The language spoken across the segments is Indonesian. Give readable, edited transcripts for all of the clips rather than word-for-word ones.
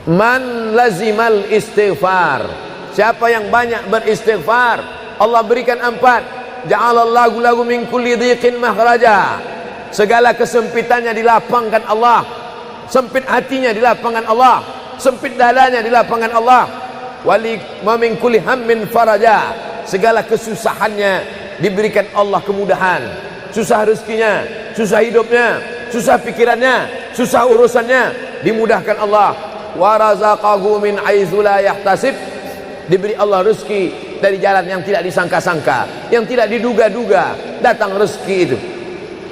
Man lazimal istighfar, siapa yang banyak beristighfar, Allah berikan 4. Ja'alallahu lahu min kulli dhiqin makhraja, segala kesempitannya dilapangkan Allah, sempit hatinya dilapangkan Allah, sempit dadanya dilapangkan Allah. Wali ma min kulli hammin faraja, segala kesusahannya diberikan Allah kemudahan. Susah rezekinya, susah hidupnya, susah pikirannya, susah urusannya, dimudahkan Allah. Wa razaqahu min haitsu la yahtasib, diberi Allah rezeki dari jalan yang tidak disangka-sangka, yang tidak diduga-duga, datang rezeki itu.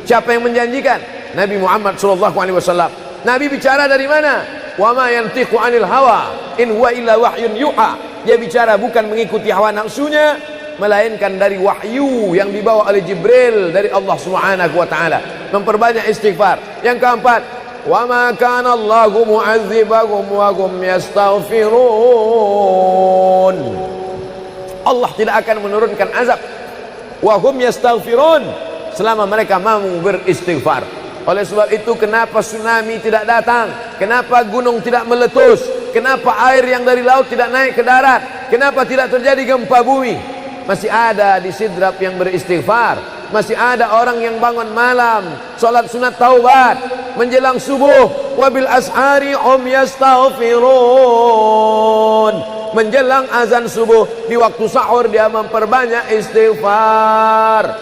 Siapa yang menjanjikan? Nabi Muhammad SAW. Nabi bicara dari mana? Wa ma yantiqu 'anil hawa in huwa illa wahyun yuha. Dia bicara bukan mengikuti hawa nafsunya, melainkan dari wahyu yang dibawa oleh Jibril dari Allah Subhanahu wa taala. Memperbanyak istighfar. Yang keempat, wa ma kana Allahu mu'adzibahum wa hum yastaghfirun. Allah tidak akan menurunkan azab wa hum yastaghfirun selama mereka mampu beristighfar. Oleh sebab itu, kenapa tsunami tidak datang? Kenapa gunung tidak meletus? Kenapa air yang dari laut tidak naik ke darat? Kenapa tidak terjadi gempa bumi? Masih ada di Sidrap yang beristighfar. Masih ada orang yang bangun malam, salat sunat taubat menjelang subuh. Wabil ashari hum yastaghfirun. Menjelang azan subuh, di waktu sahur dia memperbanyak istighfar.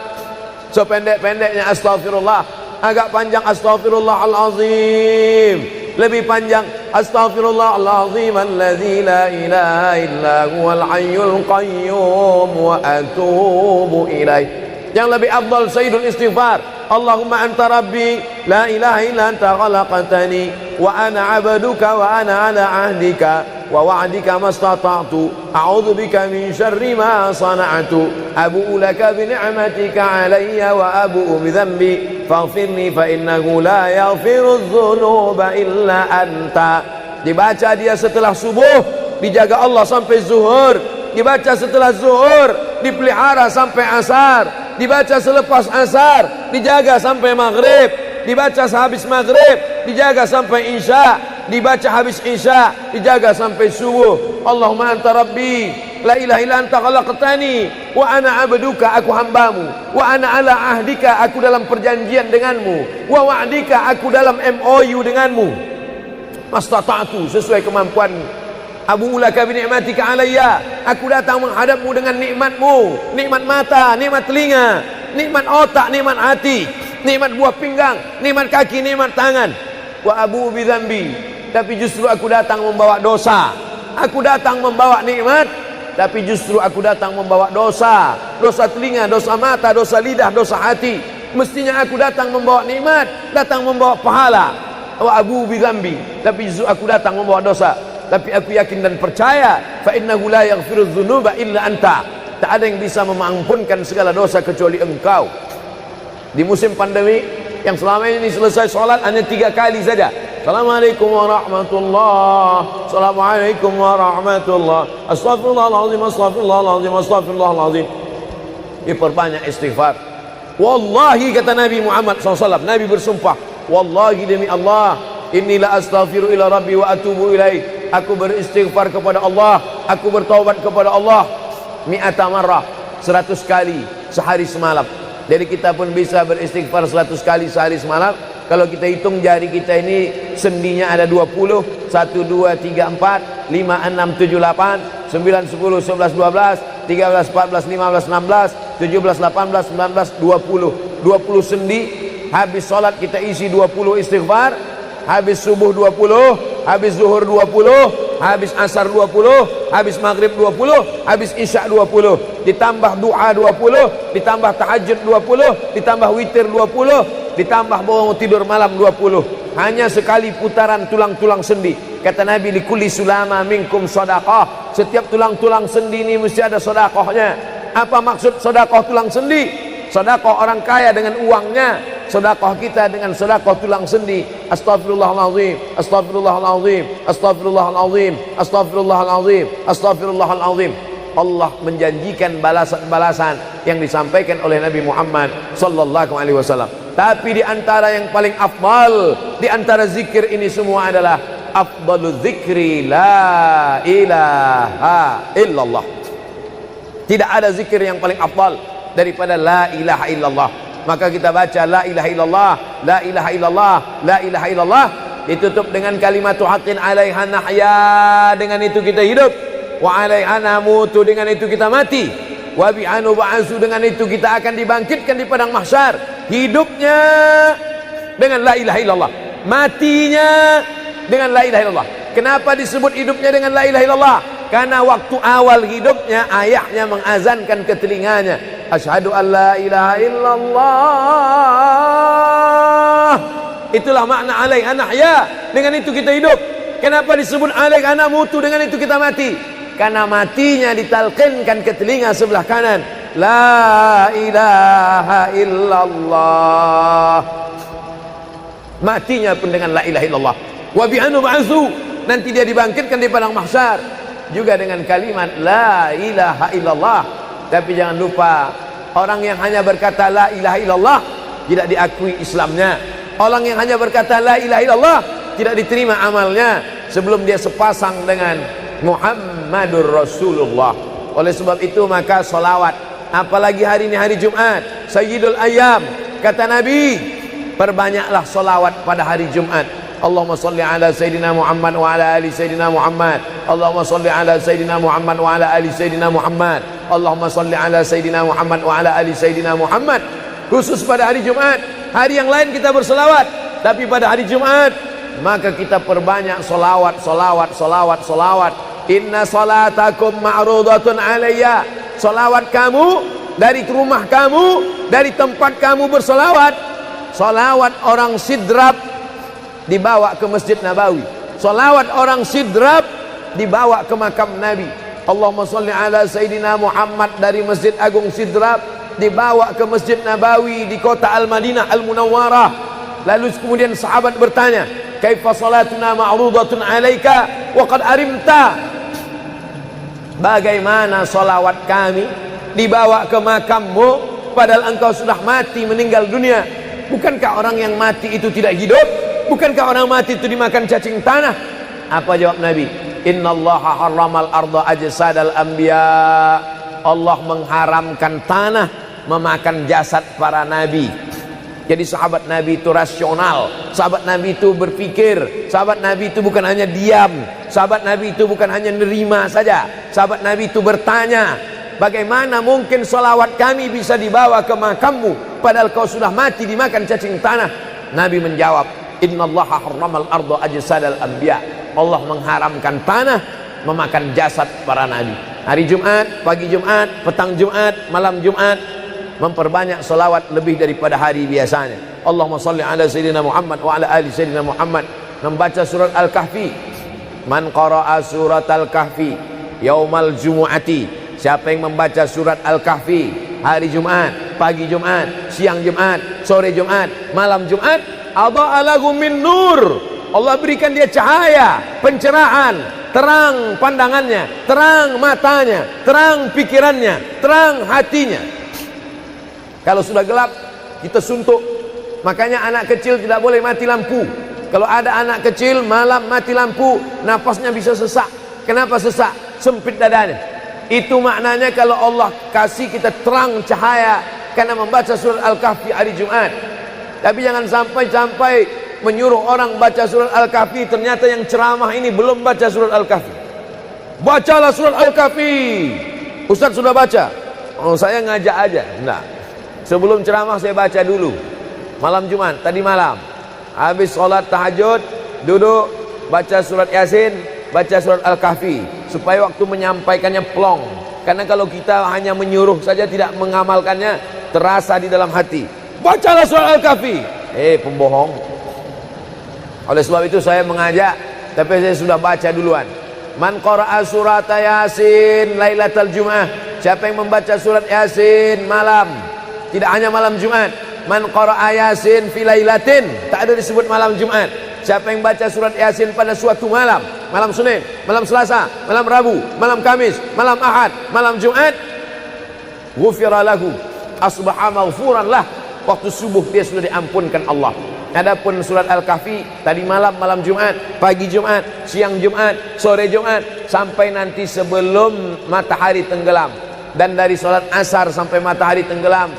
Sependek-pendeknya astaghfirullah, agak panjang astaghfirullahalazim, lebih panjang astaghfirullahalazim alladzi la ilaha illa huwal hayyul qayyum wa atubu ilaih. Yang lebih afdal sayyidul istighfar, Allahumma anta rabbi la ilaha illa anta khalaqtani wa ana 'abduka wa ana 'ala 'ahdika wa wa'dika mastata'tu a'udzu bika min syarri ma sana'tu abu'u laka bi ni'matika 'alayya wa abu'u bi dhanbi faghfirli fa innahu la yaghfiru dzunuba illa anta. Dibaca dia setelah subuh, dijaga Allah sampai zuhur. Dibaca setelah zuhur, dipelihara sampai asar. Dibaca selepas asar, dijaga sampai maghrib. Dibaca sehabis maghrib, dijaga sampai isya. Dibaca habis isya, dijaga sampai subuh. Allahumma anta rabbi la ilaha illa anta khalaqtani wa ana 'abduka, aku hambamu, wa ana 'ala ahdika, aku dalam perjanjian denganmu, wa wa'dika, aku dalam MOU denganmu, mastata'tu, sesuai kemampuanmu. Abu ulaka bi ni'matika 'alayya, aku datang menghadapmu dengan nikmatmu, nikmat mata, nikmat telinga, nikmat otak, nikmat hati, nikmat buah pinggang, nikmat kaki, nikmat tangan. Wa abu bi dzambi, tapi justru aku datang membawa dosa. Aku datang membawa nikmat, tapi justru aku datang membawa dosa. Dosa telinga, dosa mata, dosa lidah, dosa hati. Mestinya aku datang membawa nikmat, datang membawa pahala. Wa abu bi dzambi, tapi justru aku datang membawa dosa. Tapi aku yakin dan percaya, fa innahu la yaghfiru dzunuba illa anta. Tak ada yang bisa mengampunkan segala dosa kecuali engkau. Di musim pandemi yang selama ini selesai sholat hanya 3 kali saja. Assalamualaikum warahmatullah, Assalamualaikum warahmatullah, Astaghfirullahaladzim, Astaghfirullahaladzim, Astaghfirullahaladzim. Diperbanyak istighfar. Wallahi, kata Nabi Muhammad SAW, Nabi bersumpah, wallahi demi Allah, inni la astaghfiru ila rabbi wa atubu ilaih. Aku beristighfar kepada Allah, aku bertaubat kepada Allah mi'ata marrah, 100 kali sehari semalam. Jadi kita pun bisa beristighfar 100 kali sehari semalam. Kalau kita hitung jari kita ini sendinya ada 20, 1, 2, 3, 4, 5, 6, 7, 8, 9, 10, 11, 12, 13, 14, 15, 16, 17, 18, 19, 20. 20 sendi. Habis sholat kita isi 20 istighfar. Habis subuh 20, habis zuhur 20, habis asar 20, habis maghrib 20, habis isya 20, ditambah doa 20, ditambah tahajud 20, ditambah witir 20, ditambah bangun tidur malam 20. Hanya sekali putaran tulang-tulang sendi. Kata Nabi, likulli sulama minkum sedekah. Setiap tulang-tulang sendi ini mesti ada sedekahnya. Apa maksud sedekah tulang sendi? Sedekah orang kaya dengan uangnya, sedekah kita dengan sedekah tulang sendi. Astaghfirullahalazim, astaghfirullahalazim, astaghfirullahalazim, astaghfirullahalazim, astaghfirullahalazim. Allah menjanjikan balasan-balasan yang disampaikan oleh Nabi Muhammad sallallahu alaihi wasallam. Tapi di antara yang paling afdal di antara zikir ini semua adalah afdalu dzikri la ilaha illallah. Tidak ada zikir yang paling afdal daripada la ilaha illallah. Maka kita baca la ilaha illallah, la ilaha illallah, la ilaha illallah, ditutup dengan kalimatu haqqin 'alaiha nahya, dengan itu kita hidup, wa 'alaiha namutu, dengan itu kita mati, wa bi'anu ba'asu, dengan itu kita akan dibangkitkan di padang mahsyar. Hidupnya dengan la ilaha illallah, matinya dengan la ilaha illallah. Kenapa disebut hidupnya dengan la ilaha illallah? Karena waktu awal hidupnya ayahnya mengazankan ke telinganya, asyhadu an la ilaha illallah. Itulah makna alaiha nahya, dengan itu kita hidup. Kenapa disebut alaiha namutu, dengan itu kita mati? Karena matinya ditalqinkan ke telinga sebelah kanan, la ilaha illallah. Matinya pun dengan la ilaha illallah. Wa bi'anu ba'su, nanti dia dibangkitkan di padang mahsyar juga dengan kalimat la ilaha illallah. Tapi jangan lupa, orang yang hanya berkata la ilaha illallah tidak diakui Islamnya. Orang yang hanya berkata la ilaha illallah tidak diterima amalnya sebelum dia sepasang dengan Muhammadur Rasulullah. Oleh sebab itu maka salawat, apalagi hari ini hari Jumat, Sayyidul Ayyam, kata Nabi, perbanyaklah salawat pada hari Jumat. Allahumma salli ala Sayyidina Muhammad wa ala ali Sayyidina Muhammad. Allahumma salli ala Sayyidina Muhammad wa ala ali Sayyidina Muhammad. Allahumma salli ala Sayyidina Muhammad wa ala ali Sayyidina Muhammad. Khusus pada hari Jumat. Hari yang lain kita berselawat, tapi pada hari Jumat maka kita perbanyak solawat, solawat, solawat, solawat. Inna salatakum ma'rudatun alayya. Solawat kamu dari rumah kamu, dari tempat kamu bersolawat. Solawat orang sidrap dibawa ke Masjid Nabawi. Solawat orang sidrap dibawa ke makam Nabi. Allahumma salli ala Sayyidina Muhammad dari Masjid Agung Sidrap dibawa ke Masjid Nabawi di kota Al-Madinah Al-Munawwarah. Lalu kemudian sahabat bertanya, kaifa salatuna ma'rudatun alaika wa qad arimta? Bagaimana solawat kami dibawa ke makammu padahal engkau sudah mati, meninggal dunia? Bukankah orang yang mati itu tidak hidup? Bukankah orang mati itu dimakan cacing tanah? Apa jawab Nabi? Innallaha harramal arda ajsadal anbiya. Allah mengharamkan tanah memakan jasad para nabi. Jadi sahabat Nabi itu rasional, sahabat Nabi itu berpikir, sahabat Nabi itu bukan hanya diam, sahabat Nabi itu bukan hanya nerima saja, sahabat Nabi itu bertanya, bagaimana mungkin solawat kami bisa dibawa ke makammu padahal kau sudah mati dimakan cacing tanah? Nabi menjawab, innallaha harramal arda ajsadal anbiya. Allah mengharamkan tanah memakan jasad para nabi. Hari Jumat, pagi Jumat, petang Jumat, malam Jumat, memperbanyak salawat lebih daripada hari biasanya. Allahumma salli ala Sayyidina Muhammad wa ala ali Sayyidina Muhammad. Membaca surat Al-Kahfi. Man qara'a surat Al-Kahfi yaumal jumu'ati. Siapa yang membaca surat Al-Kahfi hari Jumat, pagi Jumat, siang Jumat, sore Jumat, malam Jumat, adha'a lahu min nur. Allah berikan dia cahaya, pencerahan, terang pandangannya, terang matanya, terang pikirannya, terang hatinya. Kalau sudah gelap, kita suntuk. Makanya anak kecil tidak boleh mati lampu. Kalau ada anak kecil malam mati lampu, nafasnya bisa sesak. Kenapa sesak? Sempit dadanya. Itu maknanya kalau Allah kasih kita terang cahaya karena membaca surat Al-Kahfi hari Jumat. Tapi jangan sampai menyuruh orang baca surat Al-Kahfi, ternyata yang ceramah ini belum baca surat Al-Kahfi. Bacalah surat Al-Kahfi. Ustaz sudah baca? Oh, saya ngajak aja. Enggak. Sebelum ceramah saya baca dulu. Malam Jumat, tadi malam. Habis sholat tahajud, duduk, baca surat Yasin, baca surat Al-Kahfi. Supaya waktu menyampaikannya plong. Karena kalau kita hanya menyuruh saja tidak mengamalkannya, terasa di dalam hati. Bacalah surat Al-Kahfi. Pembohong. Oleh sebab itu saya mengajak, tapi saya sudah baca duluan. Man qara'a surat Yasin lailatal Jum'ah. Siapa yang membaca surat Yasin malam, tidak hanya malam Jumat. Man qara'a Yasin fi lailatin, tak ada disebut malam Jumat. Siapa yang baca surat Yasin pada suatu malam, malam Senin, malam Selasa, malam Rabu, malam Kamis, malam Ahad, malam Jumat, ghufira lahu, asbaha maghfuran lah. Waktu subuh dia sudah diampunkan Allah. Adapun surat Al-Kahfi tadi malam, malam Jumat, pagi Jumat, siang Jumat, sore Jumat, sampai nanti sebelum matahari tenggelam. Dan dari salat asar sampai matahari tenggelam,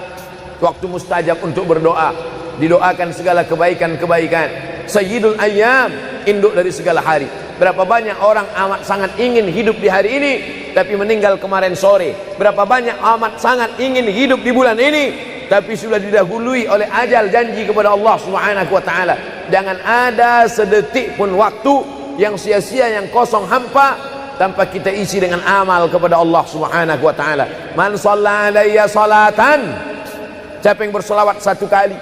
waktu mustajab untuk berdoa, didoakan segala kebaikan-kebaikan. Sayyidul ayyam, induk dari segala hari. Berapa banyak orang amat sangat ingin hidup di hari ini, tapi meninggal kemarin sore. Berapa banyak amat sangat ingin hidup di bulan ini, tapi sudah didahului oleh ajal, janji kepada Allah Subhanahu wa taala. Jangan ada sedetik pun waktu yang sia-sia, yang kosong hampa, tanpa kita isi dengan amal kepada Allah Subhanahu wa taala. Man shalla alayya salatan, siapa yang bersolawat satu kali,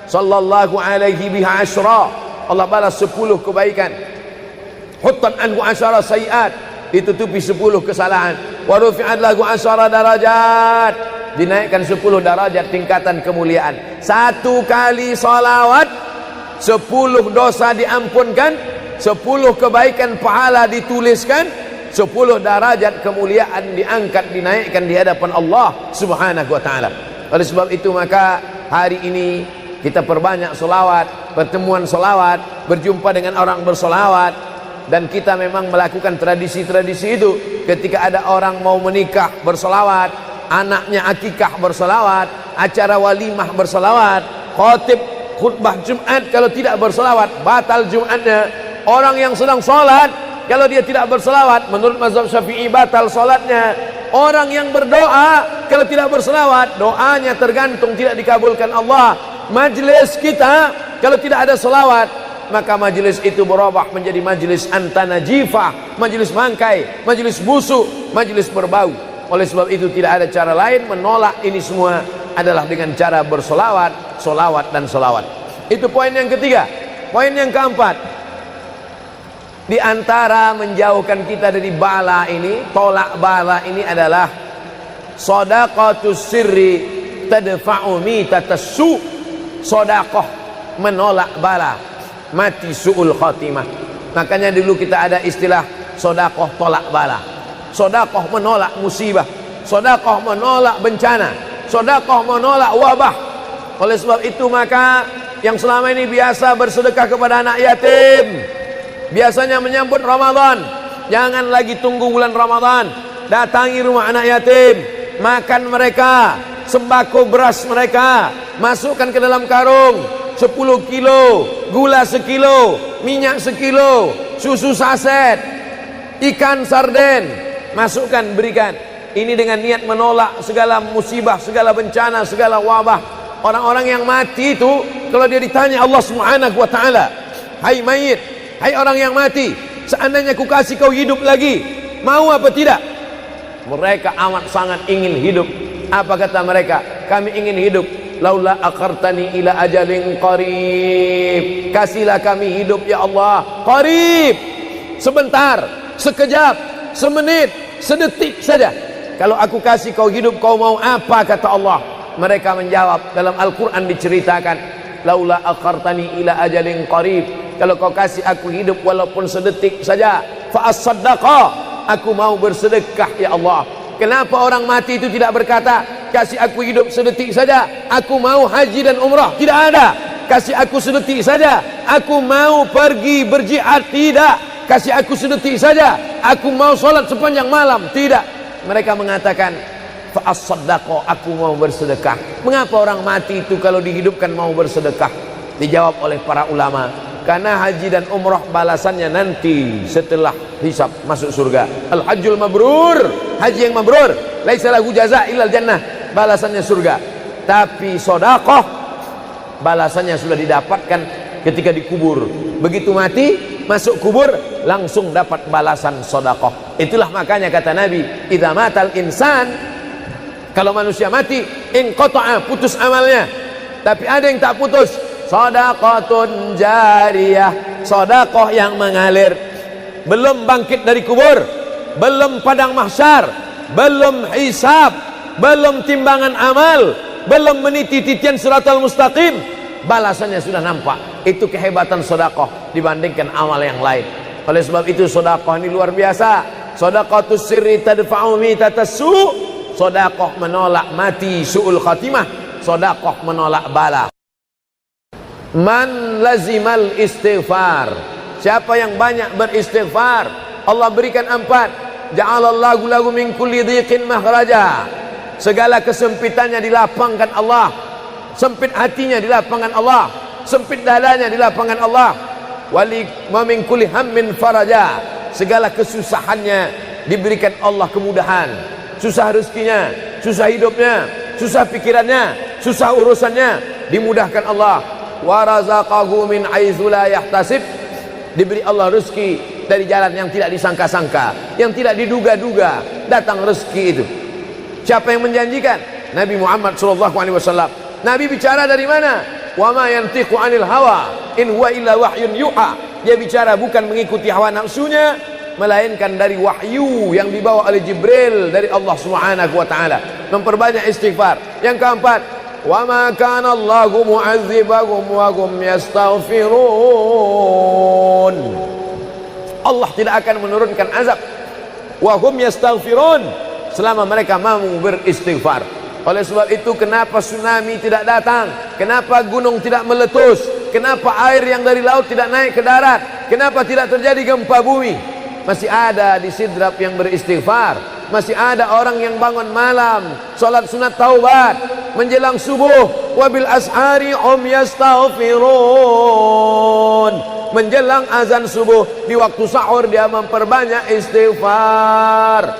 sallallahu alaihi biha asyra, Allah balas 10 kebaikan. Huttan anhu asyara sayiat, ditutupi 10 kesalahan. Wa rufi'at lahu asyara darajat, dinaikkan 10 darajat tingkatan kemuliaan. Satu kali salawat 10 dosa diampunkan, 10 kebaikan pahala dituliskan, 10 darajat kemuliaan diangkat, dinaikkan di hadapan Allah Subhanahu wa taala. Oleh sebab itu maka hari ini kita perbanyak solawat, pertemuan solawat, berjumpa dengan orang bersolawat. Dan kita memang melakukan tradisi-tradisi itu. Ketika ada orang mau menikah bersolawat, anaknya akikah bersolawat, acara walimah bersolawat, khotib khutbah Jumat kalau tidak bersolawat batal Jumatnya. Orang yang sedang sholat kalau dia tidak bersolawat, menurut mazhab Syafi'i batal sholatnya. Orang yang berdoa kalau tidak bersolawat, doanya tergantung tidak dikabulkan Allah. Majlis kita kalau tidak ada solawat, maka majlis itu berubah menjadi majlis antanajifah, majlis mangkai, majlis busuk, majlis berbau. Oleh sebab itu tidak ada cara lain menolak ini semua adalah dengan cara bersolawat, solawat dan solawat. Itu poin yang ketiga. Poin yang keempat, di antara menjauhkan kita dari bala ini, tolak bala ini adalah shadaqatus sirri tadfa'u mitatas su. Sedekah menolak bala, mati su'ul khatimah. Makanya dulu kita ada istilah sedekah tolak bala. Sedekah menolak musibah, sedekah menolak bencana, sedekah menolak wabah. Oleh sebab itu maka yang selama ini biasa bersedekah kepada anak yatim, biasanya menyambut Ramadan, jangan lagi tunggu bulan Ramadan, datangi rumah anak yatim, makan mereka, sembako beras mereka, masukkan ke dalam karung 10 kilo, gula sekilo, minyak sekilo, susu saset, ikan sarden, masukkan, berikan. Ini dengan niat menolak segala musibah, segala bencana, segala wabah. Orang-orang yang mati itu kalau dia ditanya Allah Subhanahu wa taala, hai mayit, hai orang yang mati, seandainya ku kasih kau hidup lagi, mau apa tidak? Mereka amat sangat ingin hidup. Apa kata mereka? Kami ingin hidup. Laula akhartani ila ajalin qarib, kasihlah kami hidup ya Allah qarib, sebentar, sekejap, semenit, sedetik saja. Kalau aku kasih kau hidup, kau mau apa? Kata Allah. Mereka menjawab, dalam Al-Quran diceritakan, laula akhartani ila ajalin qarib, kalau kau kasih aku hidup walaupun sedetik saja, fa as-saddaqa, aku mau bersedekah ya Allah. Kenapa orang mati itu tidak berkata, kasih aku hidup sedetik saja, aku mau haji dan umrah? Tidak ada. Kasih aku sedetik saja, aku mau pergi berjihad? Tidak. Kasih aku sedetik saja, aku mau sholat sepanjang malam? Tidak. Mereka mengatakan, fa'as-saddaqa, aku mau bersedekah. Mengapa orang mati itu kalau dihidupkan mau bersedekah? Dijawab oleh para ulama, karena haji dan umrah balasannya nanti setelah hisab masuk surga. Al-hajjul mabrur, haji yang mabrur, laisa lahu jaza' illal jannah, balasannya surga. Tapi sedekah balasannya sudah didapatkan ketika dikubur. Begitu mati, masuk kubur, langsung dapat balasan sedekah. Itulah makanya kata Nabi, idza matal insan, kalau manusia mati, inqata'a, putus amalnya. Tapi ada yang tak putus, shadaqatun jariyah, sedekah yang mengalir. Belum bangkit dari kubur, belum padang mahsyar, belum hisab, belum timbangan amal, belum meniti titian siratal mustaqim, balasannya sudah nampak. Itu kehebatan sedekah dibandingkan amal yang lain. Oleh sebab itu sedekah ini luar biasa. Shadaqatus sirri tadfa'u mitatas su, sedekah menolak mati su'ul khatimah, sedekah menolak bala. Man lazimal istighfar, siapa yang banyak beristighfar, Allah berikan 4. Ja'alallahu lahu min kulli dhiqin makhraja, segala kesempitannya dilapangkan Allah, sempit hatinya dilapangkan Allah, sempit dadanya dilapangkan Allah. Wali wa min kulli hammin faraja, segala kesusahannya diberikan Allah kemudahan. Susah rezekinya, susah hidupnya, susah pikirannya, susah urusannya, dimudahkan Allah. Wa razaqahu min haitsu la yahtasib, diberi Allah rezeki dari jalan yang tidak disangka-sangka, yang tidak diduga-duga, datang rezeki itu. Siapa yang menjanjikan? Nabi Muhammad SAW. Nabi bicara dari mana? Wa ma yantiqu 'anil hawa in huwa illa wahyun yuha. Dia bicara bukan mengikuti hawa nafsunya, melainkan dari wahyu yang dibawa oleh Jibril dari Allah Subhanahu wa taala. Memperbanyak istighfar. Yang keempat, wa ma kana Allahu mu'adzibahum wa hum yastaghfirun. Allah tidak akan menurunkan azab wa hum yastaghfirun selama mereka mau beristighfar. Oleh sebab itu, kenapa tsunami tidak datang? Kenapa gunung tidak meletus? Kenapa air yang dari laut tidak naik ke darat? Kenapa tidak terjadi gempa bumi? Masih ada di Sidrap yang beristighfar. Masih ada orang yang bangun malam, salat sunat taubat menjelang subuh. Wabil ashari hum yastaghfirun. Menjelang azan subuh, di waktu sahur dia memperbanyak istighfar.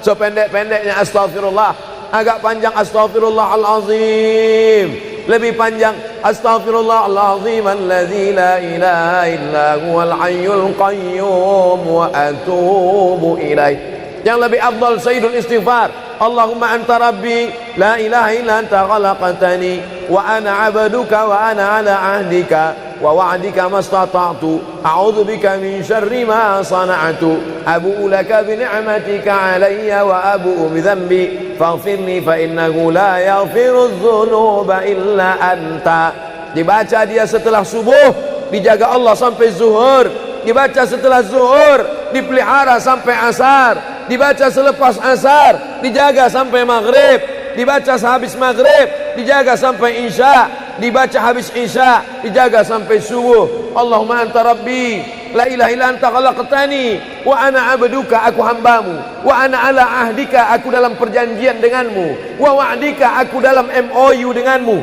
Sependek-pendeknya astagfirullah, agak panjang astaghfirullahalazim, lebih panjang astaghfirullahalazim alladzi la ilaha illa huwal hayyul qayyum wa atubu ilaih. Yang lebih afdal sayyidul istighfar, Allahumma anta rabbi la ilaha illa anta khalaqtani wa ana 'abduka wa ana 'ala 'ahdika wa wa'dika mastata'tu a'udzu bika min syarri ma sana'tu abu'u laka bi ni'matika 'alayya wa abu'u bi dhanbi faghfirli fa innahu la yaghfiru dzunuba illa anta. Dibaca dia setelah subuh, dijaga Allah sampai zuhur. Dibaca setelah zuhur, dipelihara sampai asar. Dibaca selepas asar, dijaga sampai maghrib. Dibaca sehabis maghrib, dijaga sampai isya. Dibaca habis isya, dijaga sampai subuh. Allahumma anta rabbi la ilaha illa anta khalaqtani wa ana 'abduka, aku hambamu, wa ana 'ala ahdika, aku dalam perjanjian denganmu, wa wa'dika, aku dalam MOU denganmu,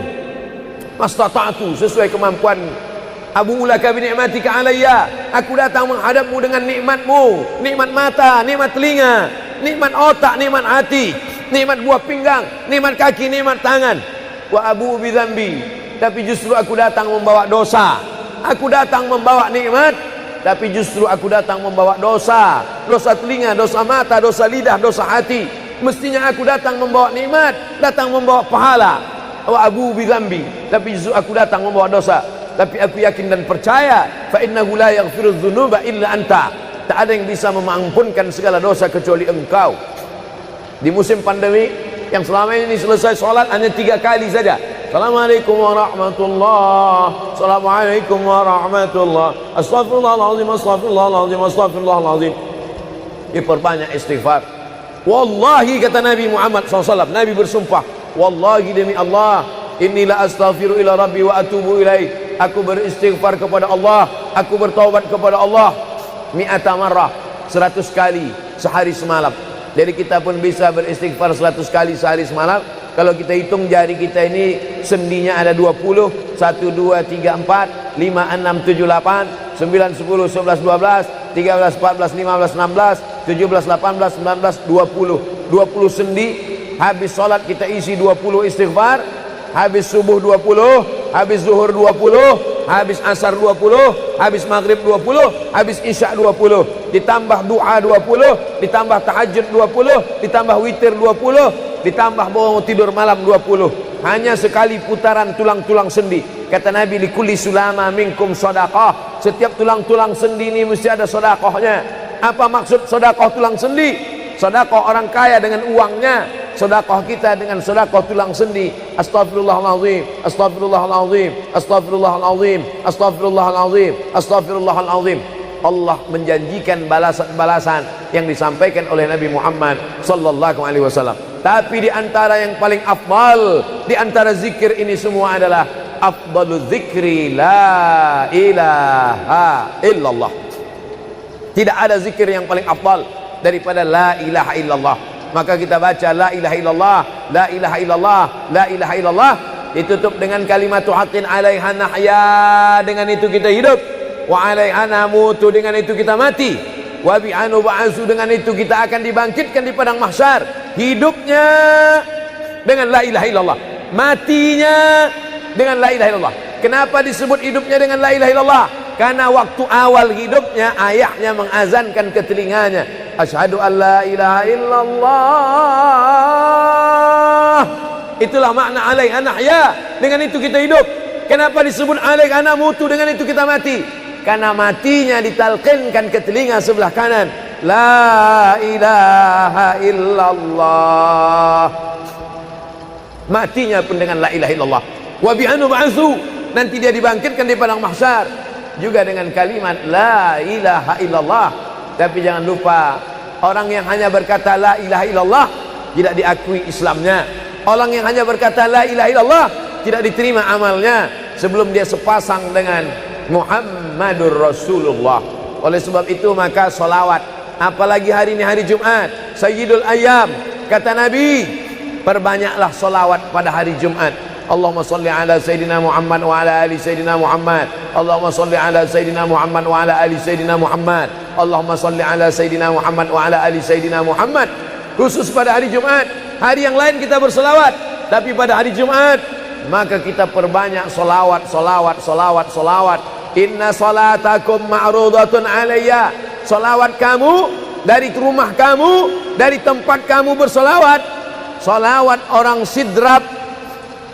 mastata'tu, sesuai kemampuanmu. Abu ulaka bi ni'matika 'alayya, aku datang menghadapmu dengan nikmatmu, nikmat mata, nikmat telinga, nikmat otak, nikmat hati, nikmat buah pinggang, nikmat kaki, nikmat tangan. Wa abu bi dzambi, tapi justru aku datang membawa dosa. Aku datang membawa nikmat, tapi justru aku datang membawa dosa. Dosa telinga, dosa mata, dosa lidah, dosa hati. Mestinya aku datang membawa nikmat, datang membawa pahala. Wa abu bi dzambi, tapi justru aku datang membawa dosa. Tapi aku yakin dan percaya, fa innahu la yaghfiru dzunuba illa anta, tak ada yang bisa mengampunkan segala dosa kecuali engkau. Di musim pandemi yang selama ini selesai sholat hanya 3 kali saja. Assalamualaikum warahmatullah, Assalamualaikum warahmatullah, Astaghfirullahaladzim, Astaghfirullahaladzim, Astaghfirullahaladzim. Diperbanyak istighfar. Wallahi, kata Nabi Muhammad SAW, Nabi bersumpah, wallahi demi Allah, inni la astaghfiru ila rabbi wa atubu ilaih. Aku beristighfar kepada Allah, aku bertaubat kepada Allah mi'ata marrah, 100 kali sehari semalam. Jadi kita pun bisa beristighfar 100 kali sehari semalam. Kalau kita hitung jari kita ini sendinya ada 20, 1, 2, 3, 4, 5, 6, 7, 8, 9, 10, 11, 12, 13, 14, 15, 16, 17, 18, 19, 20. 20 sendi. Habis sholat kita isi 20 istighfar. Habis subuh 20, habis zuhur 20, habis asar 20, habis maghrib 20, habis isya 20, ditambah doa 20, ditambah tahajud 20, ditambah witir 20, ditambah bangun tidur malam 20. Hanya sekali putaran tulang-tulang sendi. Kata Nabi, likulli sulama minkum sedekah. Setiap tulang-tulang sendi ini mesti ada sedekahnya. Apa maksud sedekah tulang sendi? Sedekah orang kaya dengan uangnya, sedekah kita dengan sedekah tulang sendi. Astaghfirullahalazim, astaghfirullahalazim, astaghfirullahalazim, astaghfirullahalazim, astaghfirullahalazim. Allah menjanjikan balasan-balasan yang disampaikan oleh Nabi Muhammad sallallahu alaihi wasallam. Tapi di antara yang paling afdal di antara zikir ini semua adalah afdalu dzikri la ilaha illallah. Tidak ada zikir yang paling afdal daripada la ilaha illallah. Maka kita baca la ilaha illallah, la ilaha illallah, la ilaha illallah, ditutup dengan kalimatu haqqin 'alaiha nahya, dengan itu kita hidup, wa 'alaiha namutu, dengan itu kita mati, wa bi'anu ba'su, dengan itu kita akan dibangkitkan di padang mahsyar. Hidupnya dengan la ilaha illallah, matinya dengan la ilaha illallah. Kenapa disebut hidupnya dengan la ilaha illallah? Karena waktu awal hidupnya ayahnya mengazankan ke telinganya, asyhadu an la ilaha illallah. Itulah makna alaiha nahya, dengan itu kita hidup. Kenapa disebut alaiha namutu, dengan itu kita mati? Karena matinya ditalqinkan ke telinga sebelah kanan, la ilaha illallah. Matinya pun dengan la ilaha illallah. Wa bi'anu ba'su, nanti dia dibangkitkan di padang mahsyar juga dengan kalimat la ilaha illallah. Tapi jangan lupa, orang yang hanya berkata la ilaha illallah tidak diakui Islamnya. Orang yang hanya berkata la ilaha illallah tidak diterima amalnya sebelum dia sepasang dengan Muhammadur Rasulullah. Oleh sebab itu maka solawat, apalagi hari ini hari Jumat, Sayyidul Ayyam, kata Nabi, perbanyaklah solawat pada hari Jumat. Allahumma salli ala Sayyidina Muhammad wa ala ali Sayyidina Muhammad. Allahumma salli ala Sayyidina Muhammad wa ala ali Sayyidina Muhammad. Allahumma salli ala Sayyidina Muhammad wa ala ali Sayyidina Muhammad. Khusus pada hari Jumat. Hari yang lain kita bersolawat, tapi pada hari Jumat maka kita perbanyak solawat, solawat, solawat, solawat. Inna salatakum ma'rudatun alayya. Solawat kamu dari rumah kamu, dari tempat kamu bersolawat. Solawat orang sidrap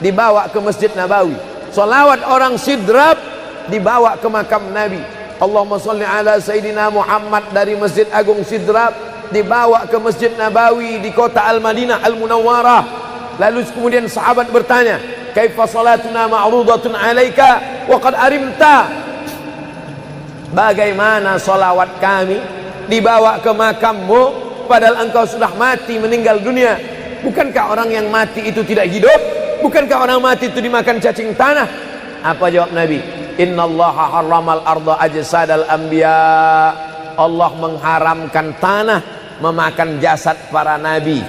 dibawa ke Masjid Nabawi. Salawat orang sidrap dibawa ke makam Nabi. Allahumma salli ala Sayyidina Muhammad dari Masjid Agung Sidrap dibawa ke Masjid Nabawi di kota Al-Madinah Al-Munawwarah. Lalu kemudian sahabat bertanya, kaifa salatuna ma'rudatun alaika wa qad arimta? Bagaimana salawat kami dibawa ke makammu padahal engkau sudah mati, meninggal dunia? Bukankah orang yang mati itu tidak hidup? Bukankah orang mati itu dimakan cacing tanah? Apa jawab Nabi? Innallaha harramal arda ajsadal anbiya. Allah mengharamkan tanah memakan jasad para nabi.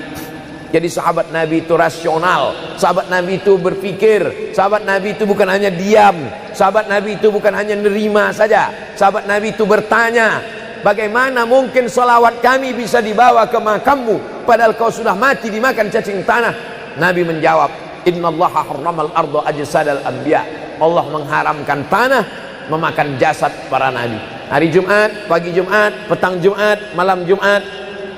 Jadi sahabat Nabi itu rasional. Sahabat Nabi itu berpikir. Sahabat Nabi itu bukan hanya diam. Sahabat Nabi itu bukan hanya nerima saja. Sahabat Nabi itu bertanya, bagaimana mungkin salawat kami bisa dibawa ke makammu padahal kau sudah mati dimakan cacing tanah? Nabi menjawab, innallaha harramal arda ajsadal anbiya. Allah mengharamkan tanah memakan jasad para nabi. Hari Jumat, pagi Jumat, petang Jumat, malam Jumat,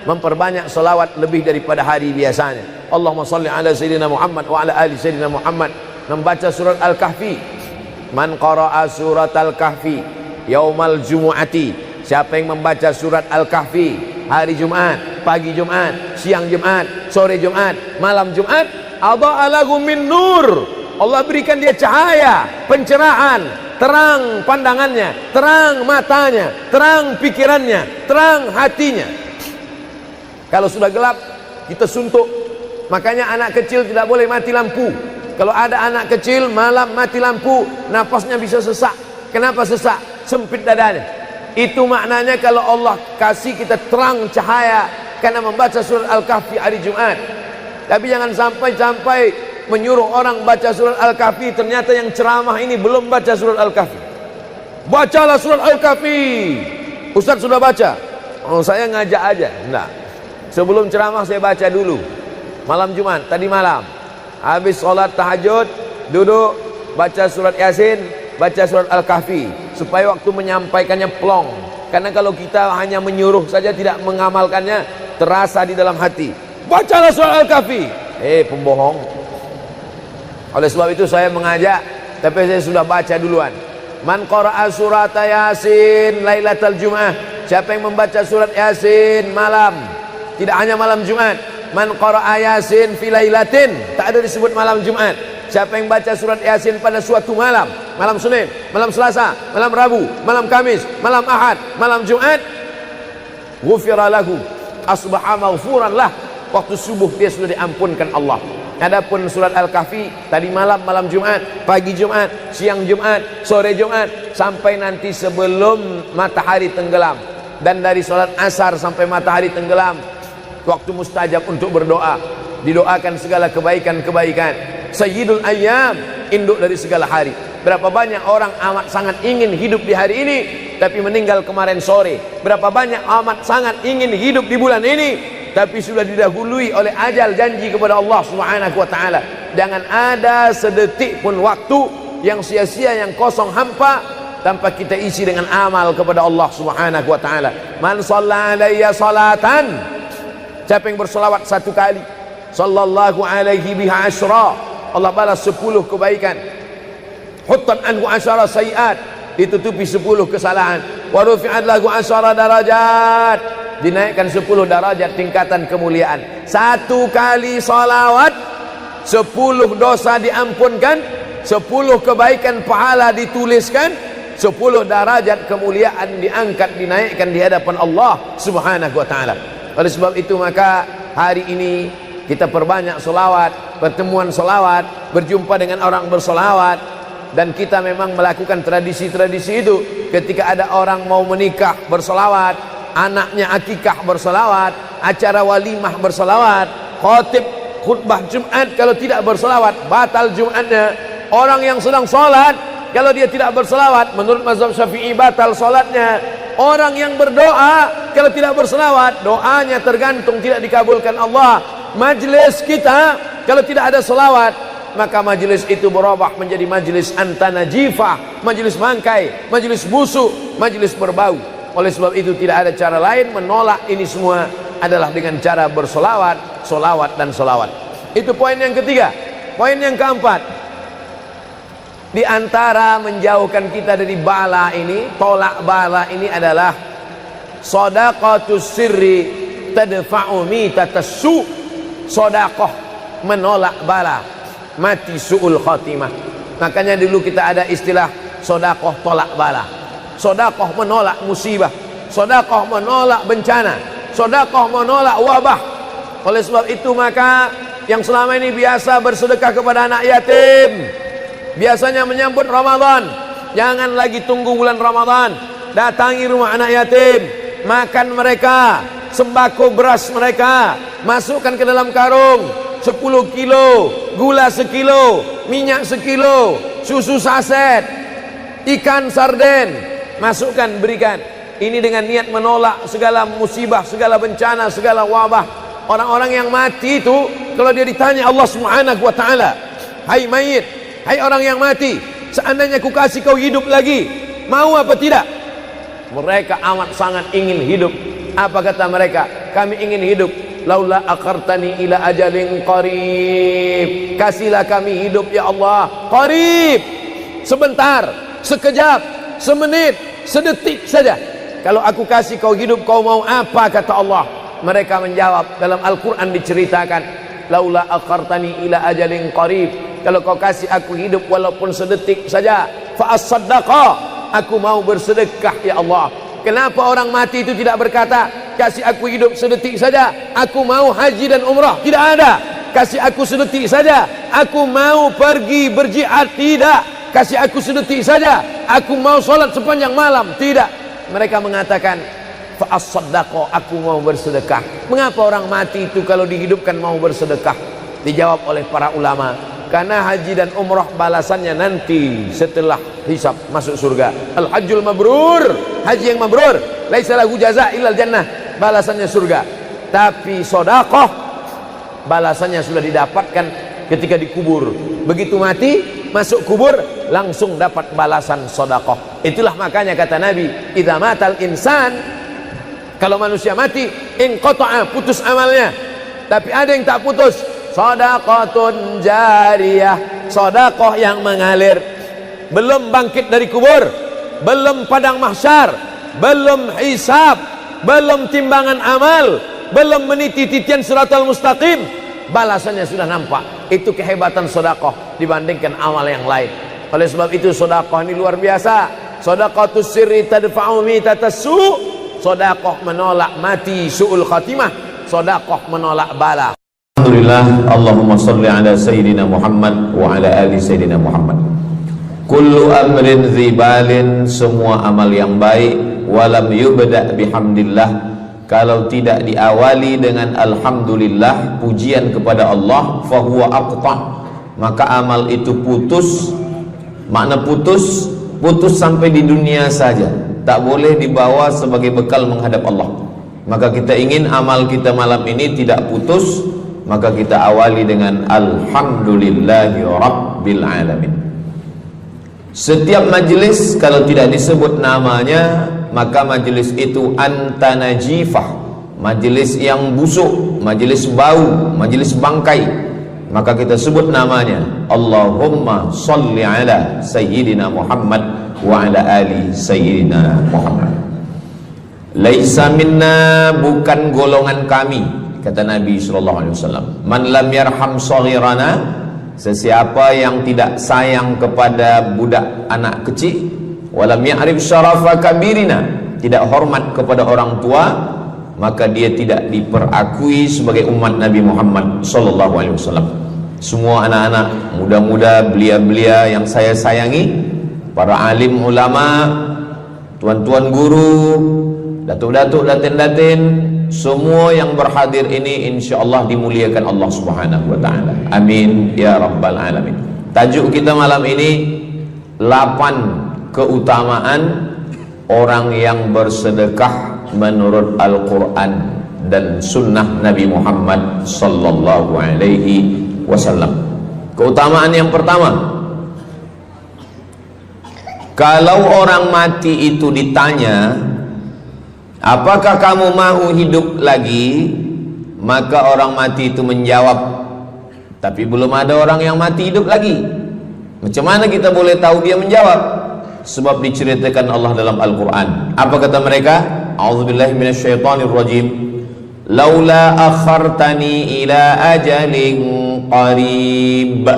memperbanyak salawat lebih daripada hari biasanya. Allahumma salli ala Sayyidina Muhammad wa ala ali Sayyidina Muhammad. Membaca surat Al-Kahfi. Man qara'a surat Al-Kahfi yaumal jumu'ati. Siapa yang membaca surat Al-Kahfi hari Jumat, pagi Jumat, siang Jumat, sore Jumat, malam Jumat, adha'a lahu min nur. Allah berikan dia cahaya, pencerahan, terang pandangannya, terang matanya, terang pikirannya, terang hatinya. Kalau sudah gelap, kita suntuk. Makanya anak kecil tidak boleh mati lampu. Kalau ada anak kecil malam mati lampu, nafasnya bisa sesak. Kenapa sesak? Sempit dadanya. Itu maknanya kalau Allah kasih kita terang cahaya karena membaca surat Al-Kahfi hari Jumat. Tapi jangan sampai menyuruh orang baca surat Al-Kahfi, ternyata yang ceramah ini belum baca surat Al-Kahfi. Bacalah surat Al-Kahfi. Ustaz sudah baca? Oh, saya ngajak aja. Enggak. Sebelum ceramah saya baca dulu. Malam Jumat, tadi malam. Habis sholat tahajud, duduk, baca surat Yasin, baca surat Al-Kahfi. Supaya waktu menyampaikannya plong. Karena kalau kita hanya menyuruh saja tidak mengamalkannya, terasa di dalam hati. Bacalah surat Al-Kahfi. Pembohong. Oleh sebab itu saya mengajak, tapi saya sudah baca duluan. Man qara'a surat Yasin lailatal Jum'ah. Siapa yang membaca surat Yasin malam, tidak hanya malam Jumat. Man qara'a Yasin fi lailatin, tak ada disebut malam Jumat. Siapa yang baca surat Yasin pada suatu malam, malam Senin, malam Selasa, malam Rabu, malam Kamis, malam Ahad, malam Jumat, ghufira lahu, asbaha maghfuran lah. Waktu subuh dia sudah diampunkan Allah. Adapun surat Al-Kahfi tadi malam, malam Jumat, pagi Jumat, siang Jumat, sore Jumat, sampai nanti sebelum matahari tenggelam. Dan dari salat asar sampai matahari tenggelam, waktu mustajab untuk berdoa, didoakan segala kebaikan-kebaikan. Sayyidul ayyam, induk dari segala hari. Berapa banyak orang amat sangat ingin hidup di hari ini, tapi meninggal kemarin sore. Berapa banyak amat sangat ingin hidup di bulan ini, tapi sudah didahului oleh ajal janji kepada Allah Subhanahu wa taala. Jangan ada sedetik pun waktu yang sia-sia, yang kosong hampa tanpa kita isi dengan amal kepada Allah Subhanahu wa taala. Man shalla alayya salatan, siapa yang bersolawat satu kali, sallallahu alaihi biha asyra, Allah balas 10 kebaikan. Huttan anhu asyara sayiat, ditutupi 10 kesalahan. Wa rufi'at lahu asyara darajat, dinaikkan 10 darajat tingkatan kemuliaan. Satu kali salawat 10 dosa diampunkan, 10 kebaikan pahala dituliskan, 10 darajat kemuliaan diangkat, dinaikkan di hadapan Allah Subhanahu wa taala. Oleh sebab itu maka hari ini kita perbanyak solawat, pertemuan solawat, berjumpa dengan orang bersolawat. Dan kita memang melakukan tradisi-tradisi itu. Ketika ada orang mau menikah bersolawat, anaknya akikah bersolawat, acara walimah bersolawat, khotib khutbah Jumat kalau tidak bersolawat batal Jumatnya. Orang yang sedang sholat kalau dia tidak bersolawat, menurut mazhab Syafi'i batal sholatnya. Orang yang berdoa kalau tidak bersolawat, doanya tergantung tidak dikabulkan Allah. Majlis kita kalau tidak ada solawat, maka majlis itu berubah menjadi majlis antanajifah, majlis mangkai, majlis busuk, majlis berbau. Oleh sebab itu tidak ada cara lain menolak ini semua adalah dengan cara bersolawat, solawat dan solawat. Itu poin yang ketiga. Poin yang keempat, di antara menjauhkan kita dari bala ini, tolak bala ini adalah shadaqatus sirri tadfa'u mitatas su. Sedekah menolak bala, mati su'ul khatimah. Makanya dulu kita ada istilah sedekah tolak bala. Sedekah menolak musibah, sedekah menolak bencana, sedekah menolak wabah. Oleh sebab itu maka yang selama ini biasa bersedekah kepada anak yatim, biasanya menyambut Ramadan, jangan lagi tunggu bulan Ramadan, datangi rumah anak yatim, makan mereka, sembako beras mereka, masukkan ke dalam karung 10 kilo, gula sekilo, minyak sekilo, susu saset, ikan sarden, masukkan, berikan. Ini dengan niat menolak segala musibah, segala bencana, segala wabah. Orang-orang yang mati itu kalau dia ditanya Allah Subhanahu wa taala, hai mayit, hai orang yang mati, seandainya ku kasih kau hidup lagi, mau apa tidak? Mereka amat sangat ingin hidup. Apa kata mereka? Kami ingin hidup. Laula akhartani ila ajalin qarib, kasihlah kami hidup ya Allah qarib, sebentar, sekejap, semenit, sedetik saja. Kalau aku kasih kau hidup, kau mau apa? Kata Allah. Mereka menjawab, dalam Al-Quran diceritakan, laula akhartani ila ajalin qarib, kalau kau kasih aku hidup walaupun sedetik saja, fa as-saddaqa, aku mau bersedekah ya Allah. Kenapa orang mati itu tidak berkata, kasih aku hidup sedetik saja, aku mau haji dan umrah? Tidak ada. Kasih aku sedetik saja, aku mau pergi berjihad? Tidak. Kasih aku sedetik saja, aku mau sholat sepanjang malam? Tidak. Mereka mengatakan, fa'as-saddaqa, aku mau bersedekah. Mengapa orang mati itu kalau dihidupkan mau bersedekah? Dijawab oleh para ulama, karena haji dan umrah balasannya nanti setelah hisab masuk surga. Al-hajjul mabrur, haji yang mabrur, laisa lahu jaza illal jannah, balasannya surga. Tapi sedekah balasannya sudah didapatkan ketika dikubur. Begitu mati masuk kubur langsung dapat balasan sedekah. Itulah makanya kata Nabi, idza matal insan, kalau manusia mati, inqata'a, putus amalnya. Tapi ada yang tak putus, shadaqatun jariyah, sedekah yang mengalir. Belum bangkit dari kubur, belum padang mahsyar, belum hisab, belum timbangan amal, belum meniti titian siratal mustaqim, balasannya sudah nampak. Itu kehebatan sedekah dibandingkan amal yang lain. Oleh sebab itu sedekah ini luar biasa. Shadaqatus sirri tadfa'u mitatas su, sedekah menolak mati su'ul khatimah, sedekah menolak bala. Alhamdulillah, Allahumma salli ala Sayyidina Muhammad wa ala ali Sayyidina Muhammad. Kullu amrin zibalin, semua amal yang baik, walam yubda' bihamdillah, kalau tidak diawali dengan alhamdulillah, pujian kepada Allah, fahuwa aqta', maka amal itu putus. Makna putus, putus sampai di dunia saja, tak boleh dibawa sebagai bekal menghadap Allah. Maka kita ingin amal kita malam ini tidak putus, maka kita awali dengan alhamdulillahi rabbil alamin. Setiap majelis kalau tidak disebut namanya, maka majelis itu antanajifah, majelis yang busuk, majelis bau, majelis bangkai. Maka kita sebut namanya, Allahumma salli ala Sayyidina Muhammad wa ala ali Sayyidina Muhammad. Laisa minna, bukan golongan kami, kata Nabi SAW. Man lam yarham saghirana, sesiapa yang tidak sayang kepada budak anak kecil, walam ya'rif syarafa kabirina, tidak hormat kepada orang tua, maka dia tidak diperakui sebagai umat Nabi Muhammad SAW. Semua anak-anak muda-muda, belia-belia yang saya sayangi, para alim ulama, tuan-tuan guru, datuk-datuk, datin-datin, semua yang berhadir ini insyaallah dimuliakan Allah Subhanahu wa taala. Amin ya rabbal alamin. Tajuk kita malam ini 8 keutamaan orang yang bersedekah menurut Al-Qur'an dan sunnah Nabi Muhammad sallallahu alaihi wasallam. Keutamaan yang pertama, kalau orang mati itu ditanya, apakah kamu mau hidup lagi? Maka orang mati itu menjawab, tapi belum ada orang yang mati hidup lagi. Macam mana kita boleh tahu dia menjawab? Sebab diceritakan Allah dalam Al-Quran. Apa kata mereka? A'udzubillahi minasyaitonirrajim. Laula akhartani ila ajalin qarib,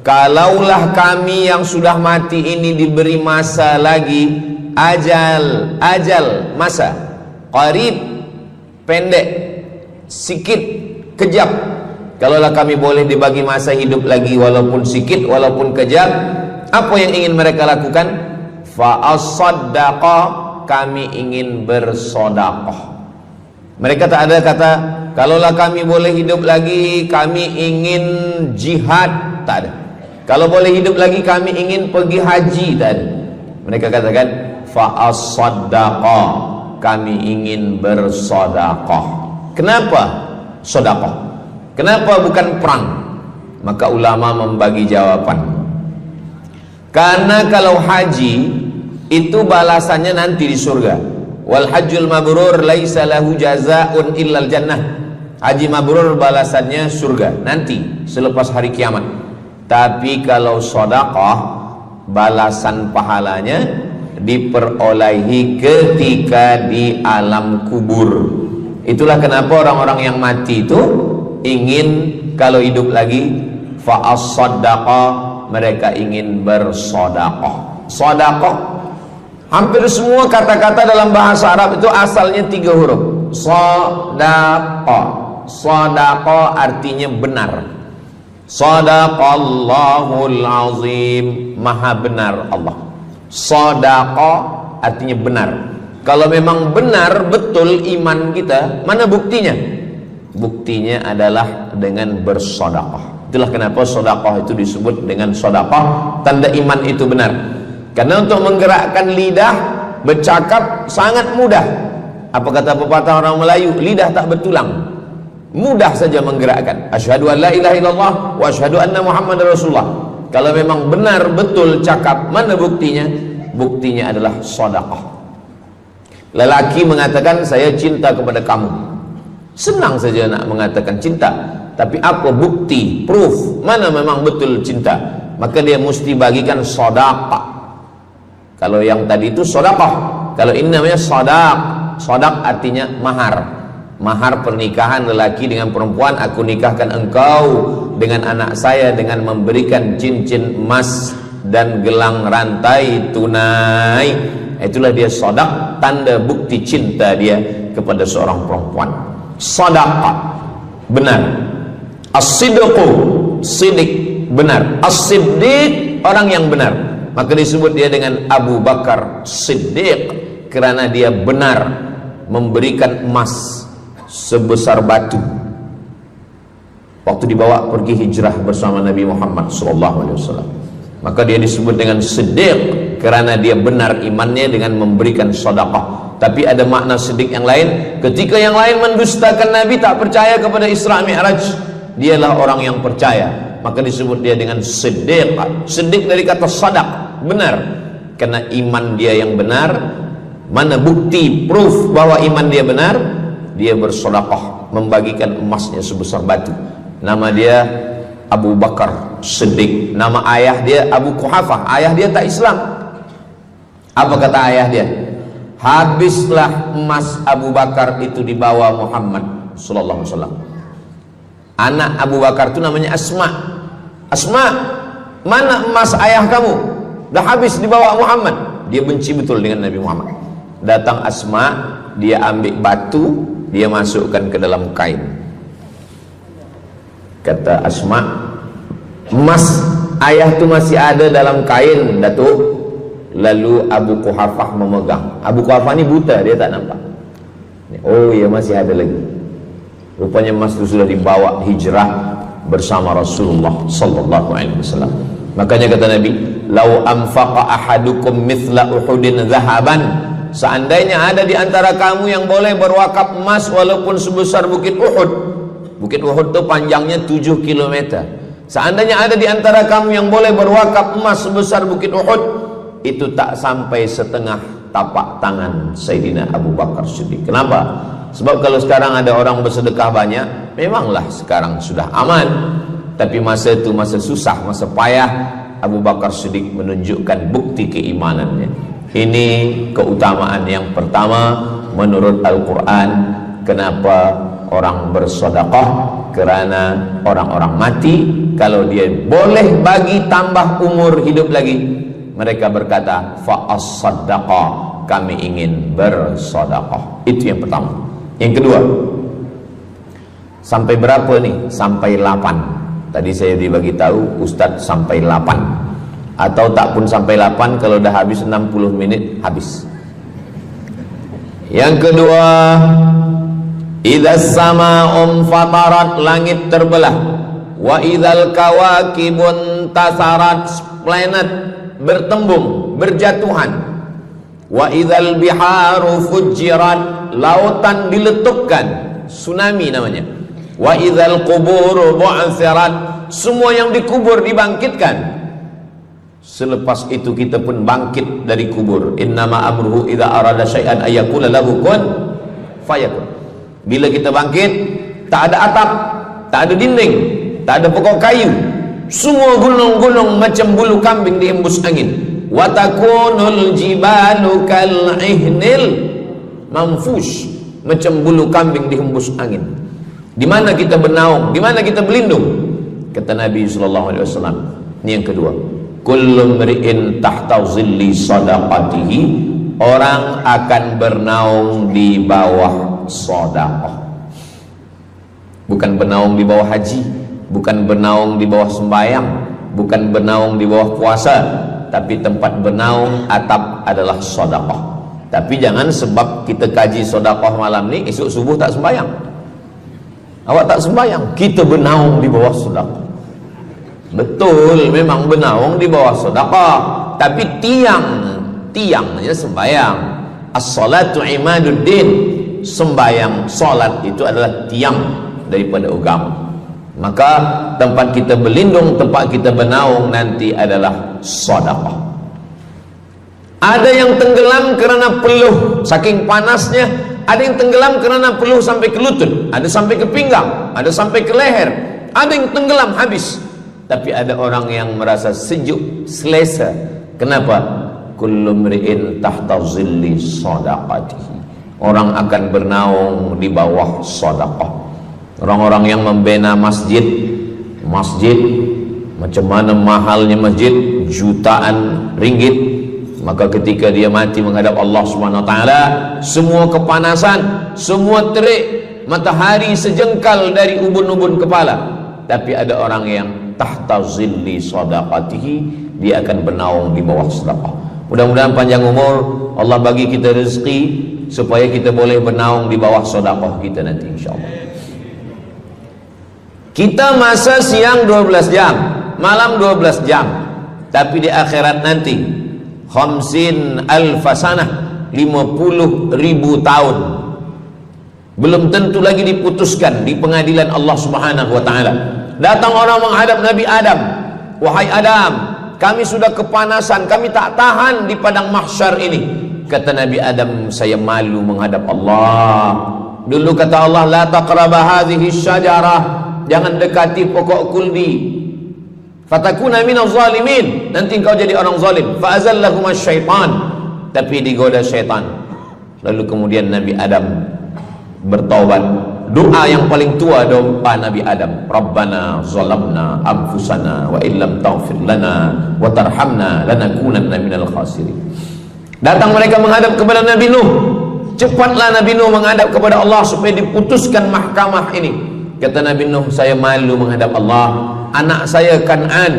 kalaulah kami yang sudah mati ini diberi masa lagi, ajal masa, qarib pendek, sikit, kejap. Kalaulah kami boleh dibagi masa hidup lagi walaupun sikit, walaupun kejap, apa yang ingin mereka lakukan? Fa as-saddaqa, kami ingin bersodaqah. Mereka tak ada kata, kalaulah kami boleh hidup lagi, kami ingin jihad, tak ada. Kalau boleh hidup lagi, kami ingin pergi haji, tak ada. Mereka katakan fa as-saddaqa, kami ingin bersedekah. Kenapa sedekah? Kenapa bukan perang? Maka ulama membagi jawaban. Karena kalau haji itu balasannya nanti di surga. Wal hajjul mabrur laisa lahu jazaa'un illal jannah. Haji mabrur balasannya surga nanti selepas hari kiamat. Tapi kalau sedekah, balasan pahalanya diperolehi ketika di alam kubur. Itulah kenapa orang-orang yang mati itu ingin kalau hidup lagi fa as-sadaqah, mereka ingin bersedekah. Sedekah, hampir semua kata-kata dalam bahasa Arab itu asalnya 3 huruf. Sedekah. Sedekah artinya benar. Sadaqallahul azim, maha benar Allah. Sedekah artinya benar. Kalau memang benar betul iman kita, mana buktinya? Buktinya adalah dengan bersedekah. Itulah kenapa sedekah itu disebut dengan sedekah, tanda iman itu benar. Karena untuk menggerakkan lidah bercakap sangat mudah. Apa kata pepatah orang Melayu? Lidah tak bertulang. Mudah saja menggerakkan. Asyhadu an la ilaha illallah wa asyhadu anna Muhammadar Rasulullah. Kalau memang benar betul cakap, mana buktinya? Buktinya adalah sedekah. Lelaki mengatakan saya cinta kepada kamu, senang saja nak mengatakan cinta, tapi apa bukti, proof, mana memang betul cinta? Maka dia mesti bagikan sedekah. Kalau yang tadi itu sedekah, kalau ini namanya sadaq. Sadaq artinya mahar. Mahar pernikahan lelaki dengan perempuan, aku nikahkan engkau dengan anak saya dengan memberikan cincin emas dan gelang rantai tunai. Itulah dia sadaq, tanda bukti cinta dia kepada seorang perempuan. Sadaqah, benar. As-sidqu, sidik, benar. As-siddiq, orang yang benar. Maka disebut dia dengan Abu Bakar Siddiq, karena dia benar memberikan emas sebesar batu waktu dibawa pergi hijrah bersama Nabi Muhammad SAW. Maka dia disebut dengan Siddiq karena dia benar imannya dengan memberikan sedekah. Tapi ada makna siddiq yang lain. Ketika yang lain mendustakan Nabi, tak percaya kepada Isra Mi'raj, dialah orang yang percaya. Maka disebut dia dengan Siddiq. Siddiq dari kata sadaq, benar. Karena iman dia yang benar. Mana bukti, proof bahwa iman dia benar? Dia bersedekah, membagikan emasnya sebesar batu. Nama dia Abu Bakar Siddiq. Nama ayah dia Abu Quhafah. Ayah dia tak Islam. Apa kata ayah dia? Habislah emas Abu Bakar itu dibawa Muhammad sallallahu alaihi wasallam. Anak Abu Bakar itu namanya Asma. Asma, mana emas ayah kamu? Dah habis dibawa Muhammad. Dia benci betul dengan Nabi Muhammad. Datang Asma, dia ambil batu, dia masukkan ke dalam kain. Kata Asma, emas ayah tu masih ada dalam kain, Datuk. Lalu Abu Quhafah memegang. Abu Quhafah ni buta, dia tak nampak. Oh ya, masih ada lagi. Rupanya emas itu sudah dibawa hijrah bersama Rasulullah sallallahu alaihi wasallam. Makanya kata Nabi, "Lau anfaqa ahadukum mithla Uhudin zahaban." Seandainya ada di antara kamu yang boleh berwakaf emas walaupun sebesar Bukit Uhud. Bukit Uhud itu panjangnya 7 km. Seandainya ada di antara kamu yang boleh berwakaf emas sebesar Bukit Uhud, itu tak sampai setengah tapak tangan Sayyidina Abu Bakar Siddiq. Kenapa? Sebab kalau sekarang ada orang bersedekah banyak, memanglah sekarang sudah aman. Tapi masa itu masa susah, masa payah, Abu Bakar Siddiq menunjukkan bukti keimanannya. Ini keutamaan yang pertama menurut Al-Quran. Kenapa orang bersedekah? Karena orang-orang mati, kalau dia boleh bagi tambah umur hidup lagi, mereka berkata, fa'as-saddaqa, kami ingin bersedekah. Itu yang pertama. Yang kedua, sampai berapa nih? Sampai 8. Tadi saya dibagi tahu Ustadz sampai 8. Atau tak pun sampai 8, kalau dah habis 60 menit habis. Yang kedua, idzas sama'um fatarat, langit terbelah. Wa idzal kawakibun tasarat, planet bertembung, berjatuhan. Wa idzal biharu fujirat, lautan diletupkan, tsunami namanya. Wa idzal quburu bu'athirat, semua yang dikubur dibangkitkan. Selepas itu kita pun bangkit dari kubur. Innama amruhu idza arada syai'an ayyakula lahu kun fayakun. Bila kita bangkit, tak ada atap, tak ada dinding, tak ada pokok kayu. Semua gunung-gunung macam bulu kambing dihembus angin. Wa takunul jibalu kal ihnil manfush, macam bulu kambing dihembus angin. Di mana kita bernaung? Di mana kita berlindung? Kata Nabi sallallahu alaihi wasallam. Ini yang kedua. Kullu mri'in tahta zilli sadaqatihi, orang akan bernaung di bawah sedekah. Bukan bernaung di bawah haji, bukan bernaung di bawah sembahyang, bukan bernaung di bawah puasa, tapi tempat bernaung atap adalah sedekah. Tapi jangan sebab kita kaji sedekah malam ni, esok subuh tak sembahyang. Awak tak sembahyang, kita bernaung di bawah sedekah. Betul, memang bernaung di bawah sedekah, tapi tiangnya sembahyang. As-salatu imaduddin, sembahyang, salat itu adalah tiang daripada agama. Maka tempat kita berlindung, tempat kita bernaung nanti adalah sedekah. Ada yang tenggelam kerana peluh saking panasnya, ada yang tenggelam kerana peluh sampai ke lutut, ada sampai ke pinggang, ada sampai ke leher, ada yang tenggelam habis. Tapi ada orang yang merasa sejuk, selesa. Kenapa? Kullu mri'in tahta zilli sadaqatihi, orang akan bernaung di bawah sedekah. Orang-orang yang membina masjid, macam mana mahalnya masjid, jutaan ringgit, maka ketika dia mati menghadap Allah Subhanahu wa taala, semua kepanasan, semua terik matahari sejengkal dari ubun-ubun kepala, tapi ada orang yang tahta zilli shadaqatihi, dia akan bernaung di bawah sedekah. Mudah-mudahan panjang umur, Allah bagi kita rezeki supaya kita boleh bernaung di bawah sedekah kita nanti insyaallah. Kita masa siang 12 jam, malam 12 jam, tapi di akhirat nanti 50.000 sanah, 50.000 tahun, belum tentu lagi diputuskan di pengadilan Allah Subhanahu wa taala. Datang orang menghadap Nabi Adam, "Wahai Adam, kami sudah kepanasan, kami tak tahan di padang mahsyar ini." Kata Nabi Adam, "Saya malu menghadap Allah." Dulu kata Allah, "La taqraba hadhihi syajarah." Jangan dekati pokok kuldi. Fatakuna minaz zalimin. Nanti engkau jadi orang zalim. Fa azallahuma syaitan. Tapi digoda syaitan. Lalu kemudian Nabi Adam bertaubat. Doa yang paling tua doa Nabi Adam, Rabbana zalamna anfusana wa illam taghfir lana wa tarhamna lanakunanna minal khasirin. Datang mereka menghadap kepada Nabi Nuh. Cepatlah Nabi Nuh menghadap kepada Allah supaya diputuskan mahkamah ini. Kata Nabi Nuh, "Saya malu menghadap Allah. Anak saya Kan'an,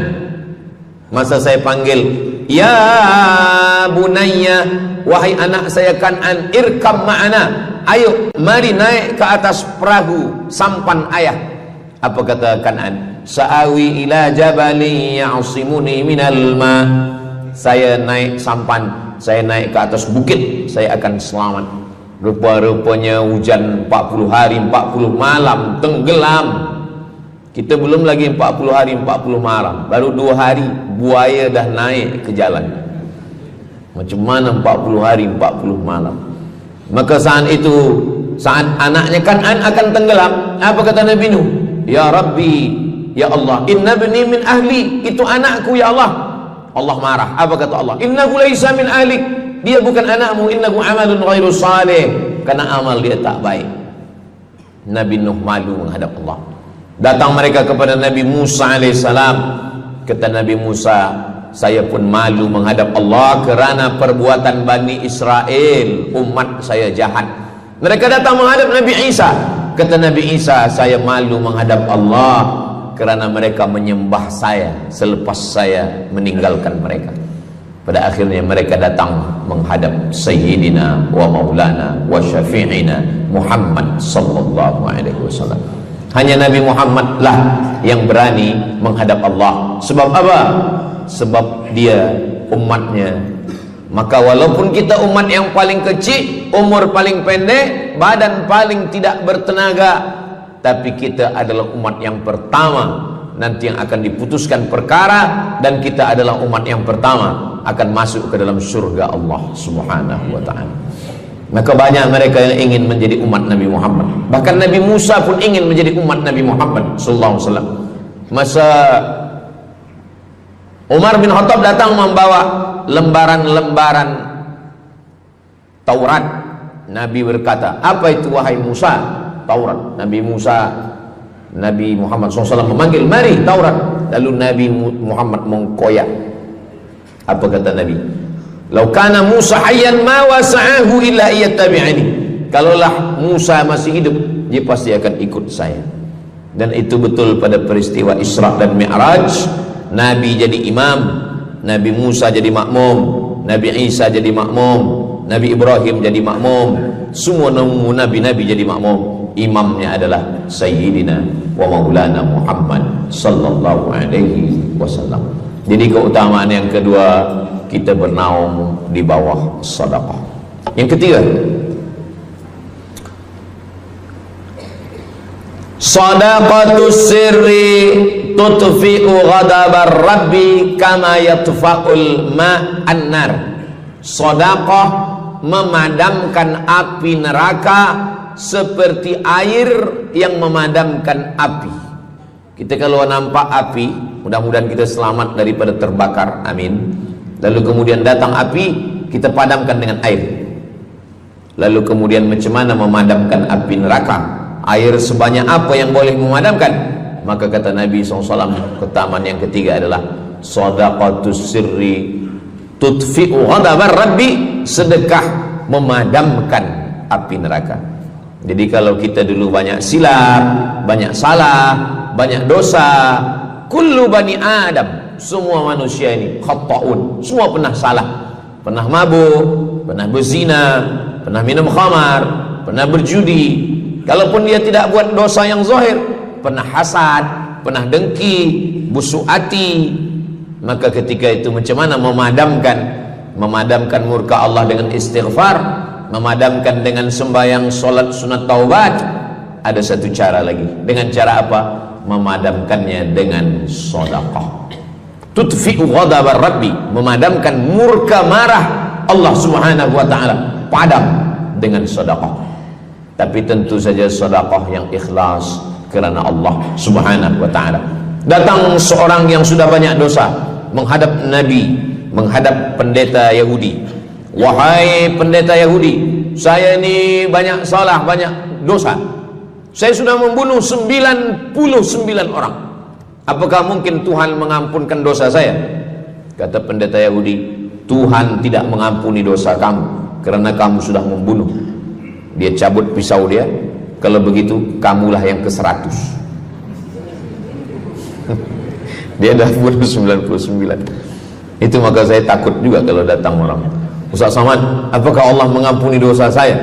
masa saya panggil, ya bunayya, wahai anak saya Kan'an, irkam ma'ana, ayo mari naik ke atas perahu sampan ayah." Apa kata Kan'an? "Sa'awi ila jabali ya'simuni minal ma." Saya naik sampan, saya naik ke atas bukit, saya akan selamat. Rupa-rupanya hujan 40 hari 40 malam, tenggelam. Kita belum lagi 40 hari 40 malam, baru 2 hari buaya dah naik ke jalan. Macam mana 40 hari 40 malam? Maka saat itu, saat anaknya Kan'an akan tenggelam, apa kata Nabi Nuh? "Ya Rabbi, ya Allah, inna bni min ahli." Itu anakku ya Allah. Allah marah. Apa kata Allah? "Innahu laisa min ahlik." Dia bukan anakmu, innahu amalun ghairu salih, karena amal dia tak baik. Nabi Nuh malu menghadap Allah. Datang mereka kepada Nabi Musa alaihissalam. Kata Nabi Musa, "Saya pun malu menghadap Allah kerana perbuatan Bani Israel, umat saya jahat." Mereka datang menghadap Nabi Isa. Kata Nabi Isa, "Saya malu menghadap Allah kerana mereka menyembah saya selepas saya meninggalkan mereka." Pada akhirnya mereka datang menghadap Sayyidina wa Maulana wa Syafi'ina Muhammad sallallahu alaihi wasallam. Hanya Nabi Muhammad lah yang berani menghadap Allah. Sebab apa? Sebab dia umatnya. Maka walaupun kita umat yang paling kecil, umur paling pendek, badan paling tidak bertenaga, tapi kita adalah umat yang pertama nanti yang akan diputuskan perkara, dan kita adalah umat yang pertama akan masuk ke dalam surga Allah Subhanahu wa ta'ala. Maka banyak mereka yang ingin menjadi umat Nabi Muhammad. Bahkan Nabi Musa pun ingin menjadi umat Nabi Muhammad sallallahu alaihi wasallam. Masa Umar bin Khattab datang membawa lembaran-lembaran Taurat, Nabi berkata, "Apa itu wahai Musa?" Taurat. Nabi Muhammad SAW memanggil, "Mari Taurat." Lalu Nabi Muhammad mengkoyak. Apa kata Nabi? "Lau kana Musa hayyan ma wasa'ahu illa iyattabi'ani." Kalaulah Musa masih hidup, dia pasti akan ikut saya. Dan itu betul pada peristiwa Isra dan Mi'raj. Nabi jadi imam, Nabi Musa jadi makmum, Nabi Isa jadi makmum, Nabi Ibrahim jadi makmum, semua nabi-nabi jadi makmum. Imamnya adalah Sayyidina wa Maulana Muhammad sallallahu alaihi wasallam. Jadi keutamaan yang kedua, kita bernaung di bawah sedekah. Yang ketiga, shadaqatus sirri tutfi'u ghadabar rabbi kama yatfa'ul ma'an nar. Sedekah memadamkan api neraka seperti air yang memadamkan api. Kita kalau nampak api, mudah-mudahan kita selamat daripada terbakar, amin. Lalu kemudian datang api, kita padamkan dengan air. Lalu kemudian macam mana memadamkan api neraka? Air sebanyak apa yang boleh memadamkan? Maka kata Nabi SAW, keutamaan yang ketiga adalah shadaqatus sirri tutfi'u ghadabar rabbi, sedekah memadamkan api neraka. Jadi kalau kita dulu banyak silap, banyak salah, banyak dosa. Kullu bani Adam, semua manusia ini khata'un, semua pernah salah, pernah mabuk, pernah berzina, pernah minum khamar, pernah berjudi. Kalaupun dia tidak buat dosa yang zahir, pernah hasad, pernah dengki, busuk hati. Maka ketika itu macam mana memadamkan murka Allah dengan istighfar, memadamkan dengan sembahyang, solat, sunat, taubat? Ada satu cara lagi. Dengan cara apa? Memadamkannya dengan sedekah. Tudfi'u ghadabar rabbi, memadamkan murka marah Allah Subhanahu wa taala, padam dengan sedekah. Tapi tentu saja sedekah yang ikhlas kerana Allah Subhanahu wa taala. Datang seorang yang sudah banyak dosa menghadap Nabi, menghadap pendeta Yahudi. Wahai pendeta Yahudi, saya ini banyak salah, banyak dosa. Saya sudah membunuh 99 orang. Apakah mungkin Tuhan mengampunkan dosa saya? Kata pendeta Yahudi, Tuhan tidak mengampuni dosa kamu karena kamu sudah membunuh. Dia cabut pisau dia. Kalau begitu, kamulah yang ke-100. Dia dah bunuh 99. Itu maka saya takut juga kalau datang orang. Ustaz Somad, apakah Allah mengampuni dosa saya?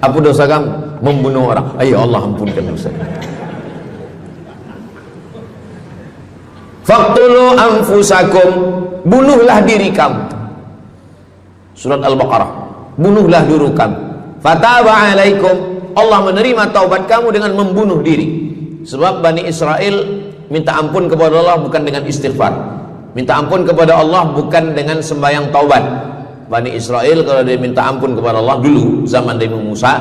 Apa dosa kamu? Membunuh orang. Ayo Allah ampunkan dosa. Faqtulu anfusakum, bunuhlah diri kamu. Surat Al-Baqarah. Bunuhlah diri kamu. Fataba alaikum, Allah menerima taubat kamu dengan membunuh diri. Sebab Bani Israel minta ampun kepada Allah bukan dengan istighfar. Minta ampun kepada Allah bukan dengan sembahyang taubat. Bani Israel kalau dia minta ampun kepada Allah dulu zaman Nabi Musa,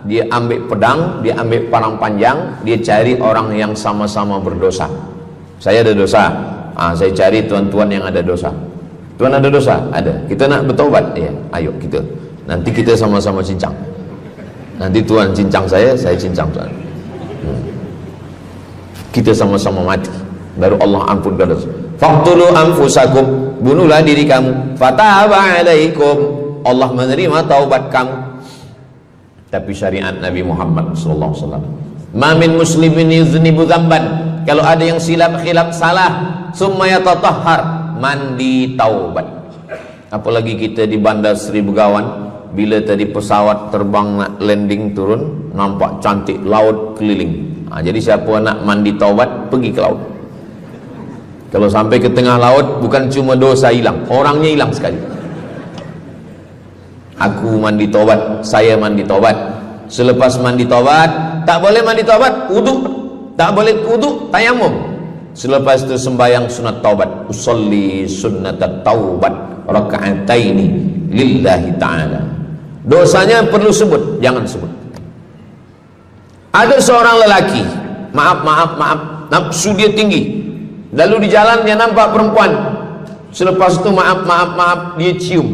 dia ambil pedang, dia ambil parang panjang, dia cari orang yang sama-sama berdosa. Saya ada dosa, saya cari tuan-tuan yang ada dosa. Tuan ada dosa? Ada. Kita nak bertaubat? Ya, ayo kita. Nanti kita sama-sama cincang. Nanti tuan cincang saya cincang tuan. Kita sama-sama mati. Baru Allah ampunkan dosa. Faqtulu anfusakum, bunuhlah diri kamu. Fataba alaikum, Allah menerima taubat kamu. Tapi syariat Nabi Muhammad sallallahu alaihi wasallam, ma min muslimin yuznibu dzamban, kalau ada yang silap khilaf salah, summa yatatahhar, mandi taubat. Apalagi kita di Bandar Seri Begawan, bila tadi pesawat terbang nak landing turun, nampak cantik laut keliling. Jadi siapa nak mandi taubat, pergi ke laut. Kalau sampai ke tengah laut, bukan cuma dosa hilang, orangnya hilang sekali. Aku mandi taubat, saya mandi taubat. Selepas mandi taubat, tak boleh mandi taubat, wudu. Tak boleh wudu, tayamum. Selepas itu sembahyang sunat taubat. Usolli sunnatat taubat raka'ataini lillahi ta'ala. Dosanya perlu sebut, jangan sebut. Ada seorang lelaki, maaf, nafsu dia tinggi. Lalu di jalan dia nampak perempuan. Selepas itu maaf, dia cium.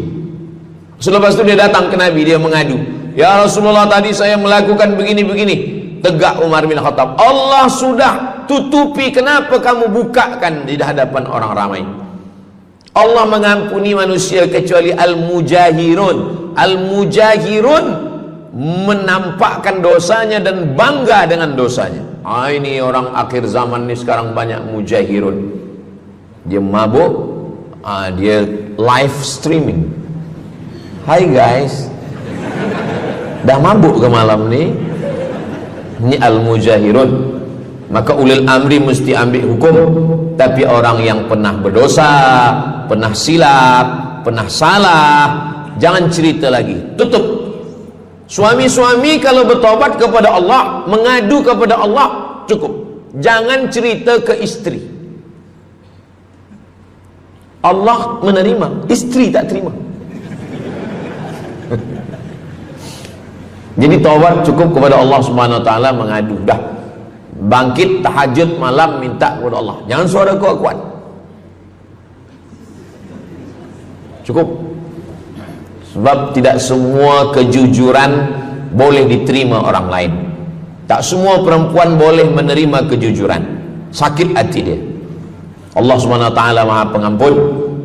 Selepas itu dia datang ke Nabi, dia mengadu, ya Rasulullah, tadi saya melakukan begini-begini. Tegak Umar bin Khattab, Allah sudah tutupi, kenapa kamu bukakan di hadapan orang ramai? Allah mengampuni manusia kecuali al-mujahirun. Al-mujahirun menampakkan dosanya dan bangga dengan dosanya. Ini orang akhir zaman ini sekarang banyak mujahirun. Dia mabuk, dia live streaming. Hai guys, dah mabuk ke malam ni? Ini al-mujahirun. Maka ulil amri mesti ambil hukum. Tapi orang yang pernah berdosa, pernah silap, pernah salah, jangan cerita lagi, tutup. Suami-suami kalau bertobat kepada Allah, mengadu kepada Allah, cukup. Jangan cerita ke istri. Allah menerima, istri tak terima. Jadi taubat cukup kepada Allah Subhanahu wa taala, mengadu dah. Bangkit tahajud malam minta kepada Allah. Jangan suara kuat-kuat. Cukup. Sebab tidak semua kejujuran boleh diterima orang lain. Tak semua perempuan boleh menerima kejujuran. Sakit hati dia. Allah Subhanahu wa taala Maha Pengampun.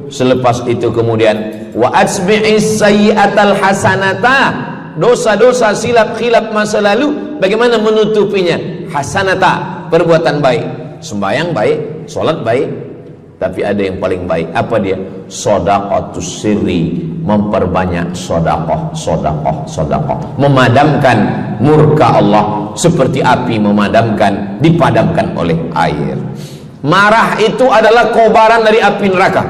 Selepas itu kemudian wa asbi'is sayyi'atal hasanata, dosa-dosa silap khilaf masa lalu bagaimana menutupinya? Hasanata, perbuatan baik. Sembahyang baik, sholat baik, tapi ada yang paling baik. Apa dia? Shadaqatus sirri, memperbanyak sedekah, memadamkan murka Allah seperti api dipadamkan oleh air. Marah itu adalah kobaran dari api neraka.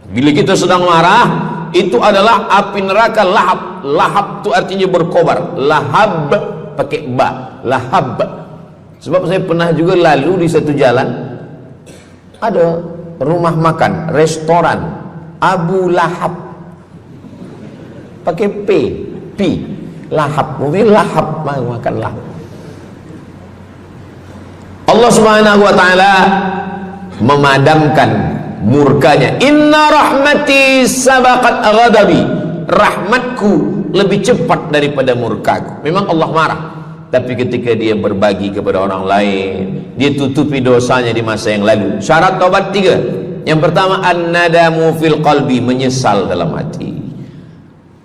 Bila kita sedang marah, itu adalah api neraka lahab. Lahab itu artinya berkobar. Lahab pakai ba, lahab. Sebab saya pernah juga lalu di satu jalan, ada rumah makan, restoran Abu Lahab, pakai P, lahab, mungkin lahab, makan lahab. Allah Subhanahu wa taala memadamkan murkanya. Inna rahmati sabaqat ghadabi, rahmatku lebih cepat daripada murkaku. Memang Allah marah, tapi ketika dia berbagi kepada orang lain, dia tutupi dosanya di masa yang lalu. Syarat taubat 3. Yang pertama, an-nadamu fil qalbi, menyesal dalam hati.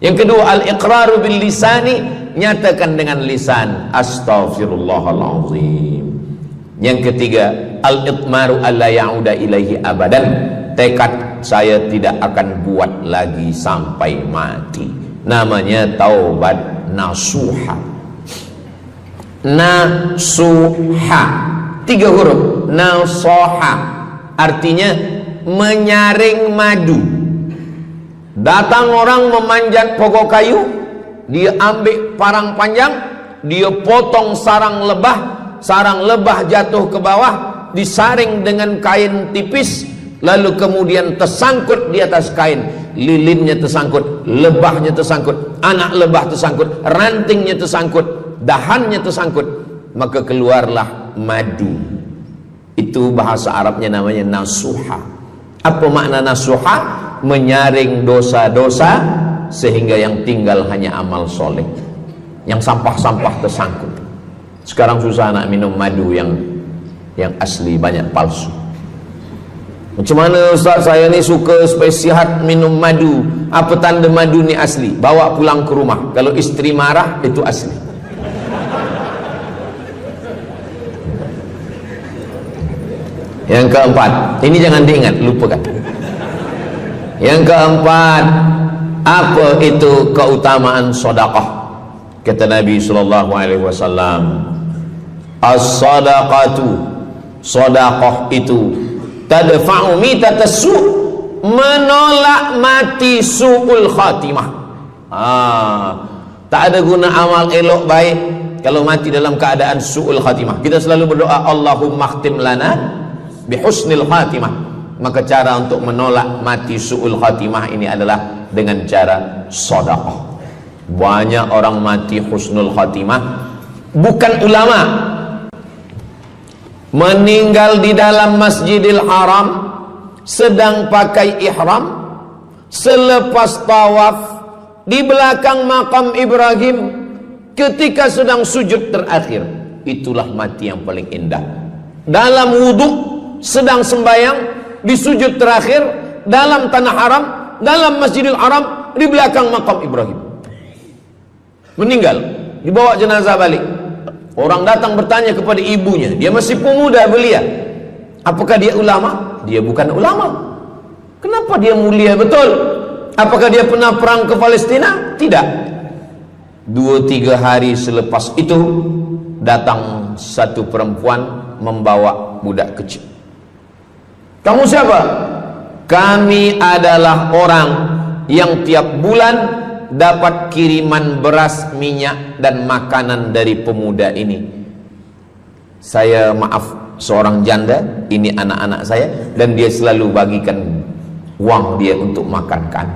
Yang kedua, al-iqraru bil lisani, nyatakan dengan lisan, astaghfirullahalazim. Yang ketiga, al-itmaru alla ya'uda ilaihi abadan, tekad saya tidak akan buat lagi sampai mati. Namanya taubat nasuha. Nasuha, 3 huruf. Nasoha artinya menyaring madu. Datang orang memanjat pokok kayu, dia ambil parang panjang, dia potong sarang lebah jatuh ke bawah, disaring dengan kain tipis, lalu kemudian tersangkut di atas kain. Lilinnya tersangkut, lebahnya tersangkut, anak lebah tersangkut, rantingnya tersangkut, dahannya tersangkut, maka keluarlah madu. Itu bahasa Arabnya namanya nasuha. Apa makna nasuha? Menyaring dosa-dosa sehingga yang tinggal hanya amal soleh, yang sampah-sampah tersangkut. Sekarang susah nak minum madu yang asli, banyak palsu. Macam mana Ustaz, saya ni suka spesihat minum madu. Apa tanda madu ni asli? Bawa pulang ke rumah, kalau istri marah itu asli. Yang keempat, ini jangan diingat, lupakan. Yang keempat, apa itu keutamaan sedekah? Kata Nabi SAW, as-sadaqatu, sedekah itu tadfa'u mitatassu, menolak mati su'ul khatimah. Tak ada guna amal elok baik kalau mati dalam keadaan su'ul khatimah. Kita selalu berdoa, Allahumma khtim lana bihusnil khatimah. Maka cara untuk menolak mati su'ul khatimah ini adalah dengan cara sedekah. Banyak orang mati husnul khatimah, bukan ulama, meninggal di dalam Masjidil Haram sedang pakai ihram, selepas tawaf di belakang makam Ibrahim ketika sedang sujud terakhir. Itulah mati yang paling indah. Dalam wudhu, sedang sembahyang, di sujud terakhir, dalam tanah haram, dalam Masjidil Haram, di belakang makam Ibrahim. Meninggal, dibawa jenazah balik. Orang datang bertanya kepada ibunya, dia masih pemuda belia, apakah dia ulama? Dia bukan ulama. Kenapa dia mulia betul? Apakah dia pernah perang ke Palestina? Tidak. 2-3 hari selepas itu datang satu perempuan membawa budak kecil. Kamu siapa? Kami adalah orang yang tiap bulan dapat kiriman beras, minyak dan makanan dari pemuda ini. Saya maaf, seorang janda, ini anak-anak saya, dan dia selalu bagikan uang dia untuk makankan.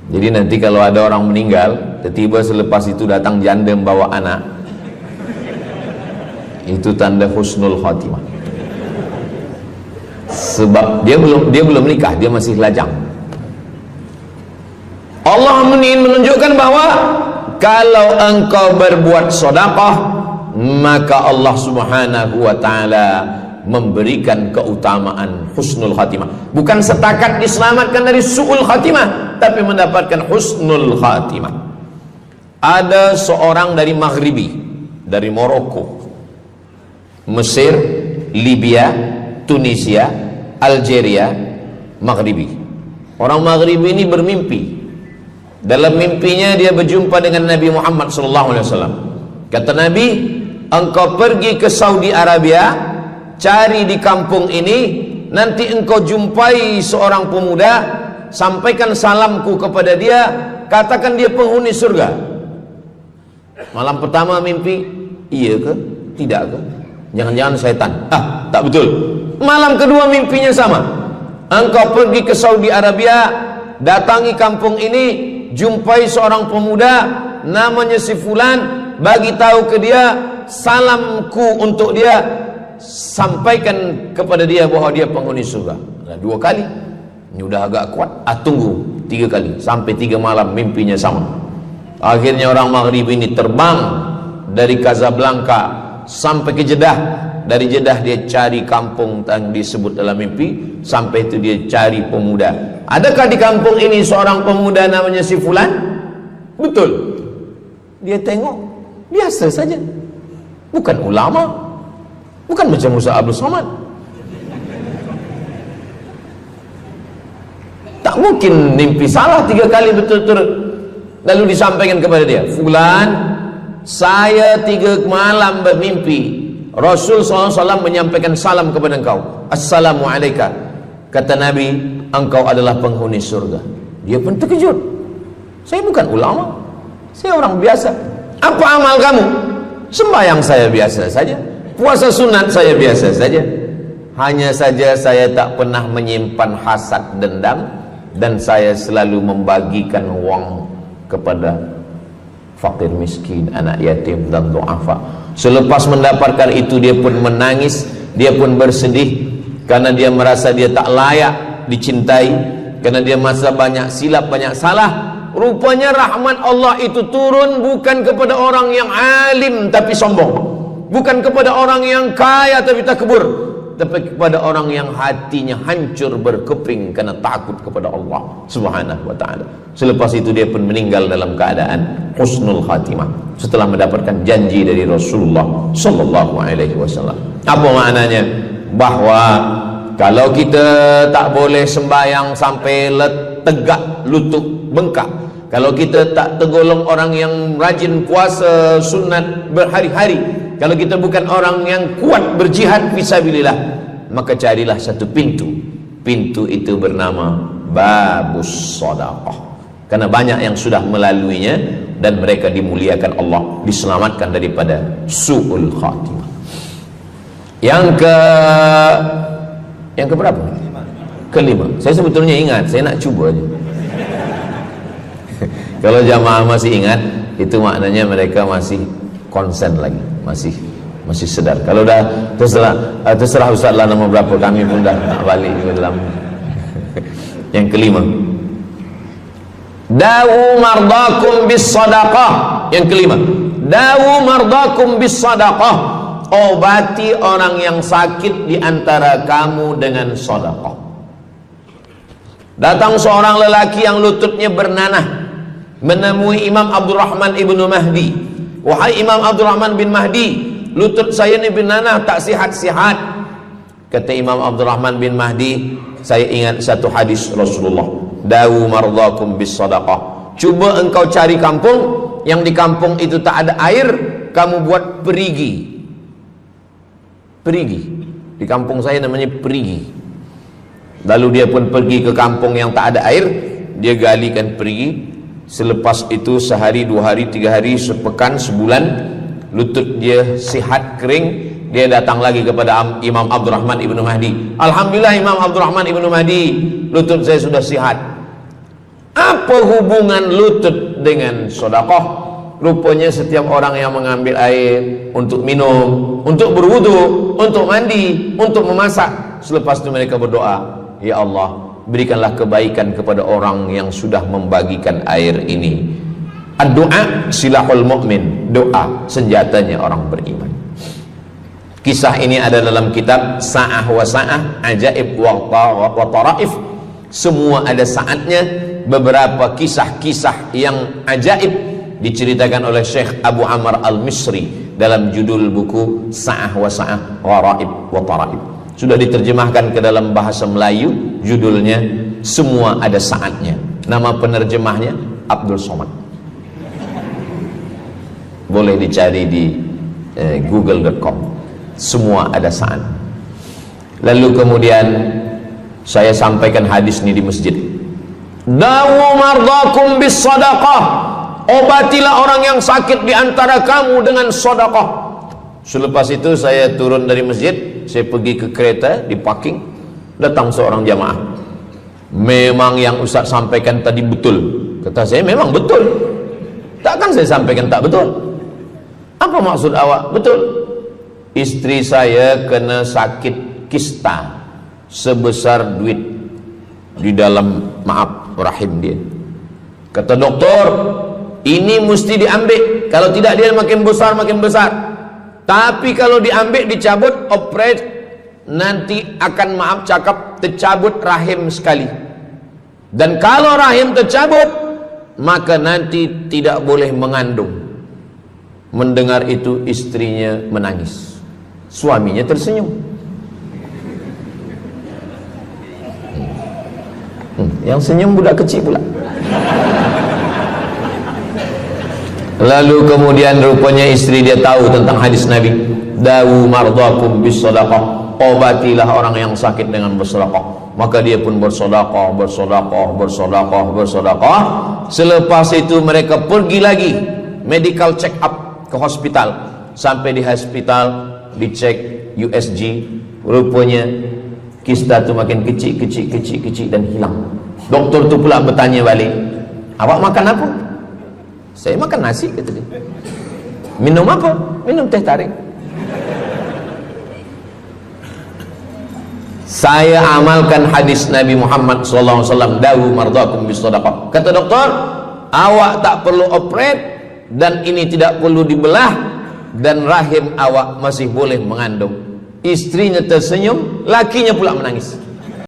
Jadi nanti kalau ada orang meninggal, tiba-tiba selepas itu datang janda membawa anak, itu tanda husnul khatimah. Sebab dia belum nikah, dia masih lajang. Allah menunjukkan bahwa kalau engkau berbuat sedekah, maka Allah Subhanahu wa taala memberikan keutamaan husnul khatimah. Bukan setakat diselamatkan dari su'ul khatimah, tapi mendapatkan husnul khatimah. Ada seorang dari Maghribi, dari Maroko, Mesir, Libya, Tunisia, Algeria, Maghribi. Orang Maghribi ini bermimpi. Dalam mimpinya dia berjumpa dengan Nabi Muhammad SAW. Kata Nabi, engkau pergi ke Saudi Arabia, cari di kampung ini, nanti engkau jumpai seorang pemuda, sampaikan salamku kepada dia, katakan dia penghuni surga. Malam pertama mimpi, iya ke? Tidak ke? Jangan-jangan setan. Tak betul. Malam kedua mimpinya sama. Engkau pergi ke Saudi Arabia, datangi kampung ini, jumpai seorang pemuda namanya si fulan, bagi tahu ke dia, salamku untuk dia, sampaikan kepada dia bahwa dia penghuni surga. Nah, 2 kali. Ini udah agak kuat. Tunggu 3 kali, sampai 3 malam mimpinya sama. Akhirnya orang Maghrib ini terbang dari Casablanca sampai ke Jeddah. Dari Jeddah dia cari kampung yang disebut dalam mimpi. Sampai itu dia cari pemuda. Adakah di kampung ini seorang pemuda namanya si fulan? Betul. Dia tengok, biasa saja. Bukan ulama, bukan macam Musa Abdul Somad. Tak mungkin mimpi salah 3 kali betul-betul. Lalu disampaikan kepada dia, fulan, saya 3 malam bermimpi Rasul SAW menyampaikan salam kepada engkau. Assalamualaikum. Kata Nabi, engkau adalah penghuni surga. Dia pun terkejut. Saya bukan ulama, saya orang biasa. Apa amal kamu? Sembahyang saya biasa saja, puasa sunat saya biasa saja. Hanya saja saya tak pernah menyimpan hasad dendam, dan saya selalu membagikan uang kepada fakir miskin, anak yatim dan du'afa. Selepas mendapatkan itu dia pun menangis, dia pun bersedih karena dia merasa dia tak layak dicintai, karena dia merasa banyak silap, banyak salah. Rupanya rahmat Allah itu turun bukan kepada orang yang alim tapi sombong, bukan kepada orang yang kaya tapi takbur, tapi kepada orang yang hatinya hancur berkeping karena takut kepada Allah Subhanahu wa ta'ala. Selepas itu dia pun meninggal dalam keadaan husnul khatimah setelah mendapatkan janji dari Rasulullah sallallahu alaihi wasallam. Apa maknanya? Bahwa kalau kita tak boleh sembahyang sampai tegak lutut bengkak, kalau kita tak tergolong orang yang rajin puasa sunat berhari-hari, kalau kita bukan orang yang kuat berjihad fisabilillah, maka carilah satu pintu. Pintu itu bernama babus sedekah. Karena banyak yang sudah melaluinya dan mereka dimuliakan Allah, diselamatkan daripada su'ul khatimah. Yang keberapa? Kelima. Saya sebetulnya ingat, saya nak cuba aja. Kalau jamaah masih ingat, itu maknanya mereka masih konsen lagi, masih sedar. Kalau dah terserah Ustaz lah nama berapa, kami pun dah nak balik ke dalam. Yang kelima, dawu mardakum bis sadaqah. Yang kelima, dawu mardakum bis sadaqah. Obati orang yang sakit di antara kamu dengan sedekah. Datang seorang lelaki yang lututnya bernanah menemui Imam Abdurrahman ibnu Mahdi. Wahai Imam Abdurrahman bin Mahdi, lutut saya ini bernanah tak sihat-sihat. Kata Imam Abdurrahman bin Mahdi, saya ingat satu hadis Rasulullah, dawu mardakum bis sadaqah. Cuba engkau cari kampung yang di kampung itu tak ada air, kamu buat perigi. Di kampung saya namanya perigi. Lalu dia pun pergi ke kampung yang tak ada air, dia galikan perigi. Selepas itu sehari, 2 hari, 3 hari, sepekan, sebulan, lutut dia sihat kering. Dia datang lagi kepada Imam Abdurrahman ibnu Mahdi. Alhamdulillah Imam Abdurrahman ibnu Mahdi, lutut saya sudah sihat. Apa hubungan lutut dengan sedekah? Rupanya setiap orang yang mengambil air untuk minum, untuk berwudu, untuk mandi, untuk memasak, selepas itu mereka berdoa, ya Allah, berikanlah kebaikan kepada orang yang sudah membagikan air ini. Ad-du'a silahul mu'min, doa senjatanya orang beriman. Kisah ini ada dalam kitab Sa'ah wa Sa'ah, Ajaib wa Taraif. Semua ada saatnya. Beberapa kisah-kisah yang ajaib diceritakan oleh Syekh Abu Amr al-Misri dalam judul buku Sa'ah wa Sa'ah Gharaib wa Taraib. Sudah diterjemahkan ke dalam bahasa Melayu, judulnya Semua Ada Saatnya. Nama penerjemahnya Abdul Somad. Boleh dicari di google.com. Semua ada saat. Lalu kemudian saya sampaikan hadis ini di masjid. Dawu mardakum bis sadaqah. Obatilah orang yang sakit di antara kamu dengan sedekah. Selepas itu saya turun dari masjid, saya pergi ke kereta, di parking, datang seorang jamaah. Memang yang Ustaz sampaikan tadi betul. Kata saya, memang betul. Takkan saya sampaikan tak betul? Apa maksud awak? Betul. Istri saya kena sakit kista sebesar duit di dalam, maaf, rahim dia. Kata doktor, ini mesti diambil, kalau tidak dia makin besar makin besar. Tapi kalau diambil, dicabut, operate, nanti akan, maaf cakap, tercabut rahim sekali. Dan kalau rahim tercabut, maka nanti tidak boleh mengandung. Mendengar itu istrinya menangis, suaminya tersenyum. Yang senyum budak kecil pula. Lalu kemudian rupanya istri dia tahu tentang hadis Nabi, dawu mardakum bis sadaqah, obatilah orang yang sakit dengan bersedekah. Maka dia pun bersedekah, bersedekah, bersedekah, bersedekah. Selepas itu mereka pergi lagi medical check up ke hospital. Sampai di hospital dicek USG, rupanya kista itu makin kecil, kecil, kecil, kecil dan hilang. Doktor tu pula bertanya balik, awak makan apa? Saya makan nasi, kata dia. Minum apa? Minum teh tarik. Saya amalkan hadis Nabi Muhammad SAW, dawu mardakum bis sadaqah. Kata doktor, awak tak perlu operate, dan ini tidak perlu dibelah, dan rahim awak masih boleh mengandung. Istrinya tersenyum, lakinya pula menangis.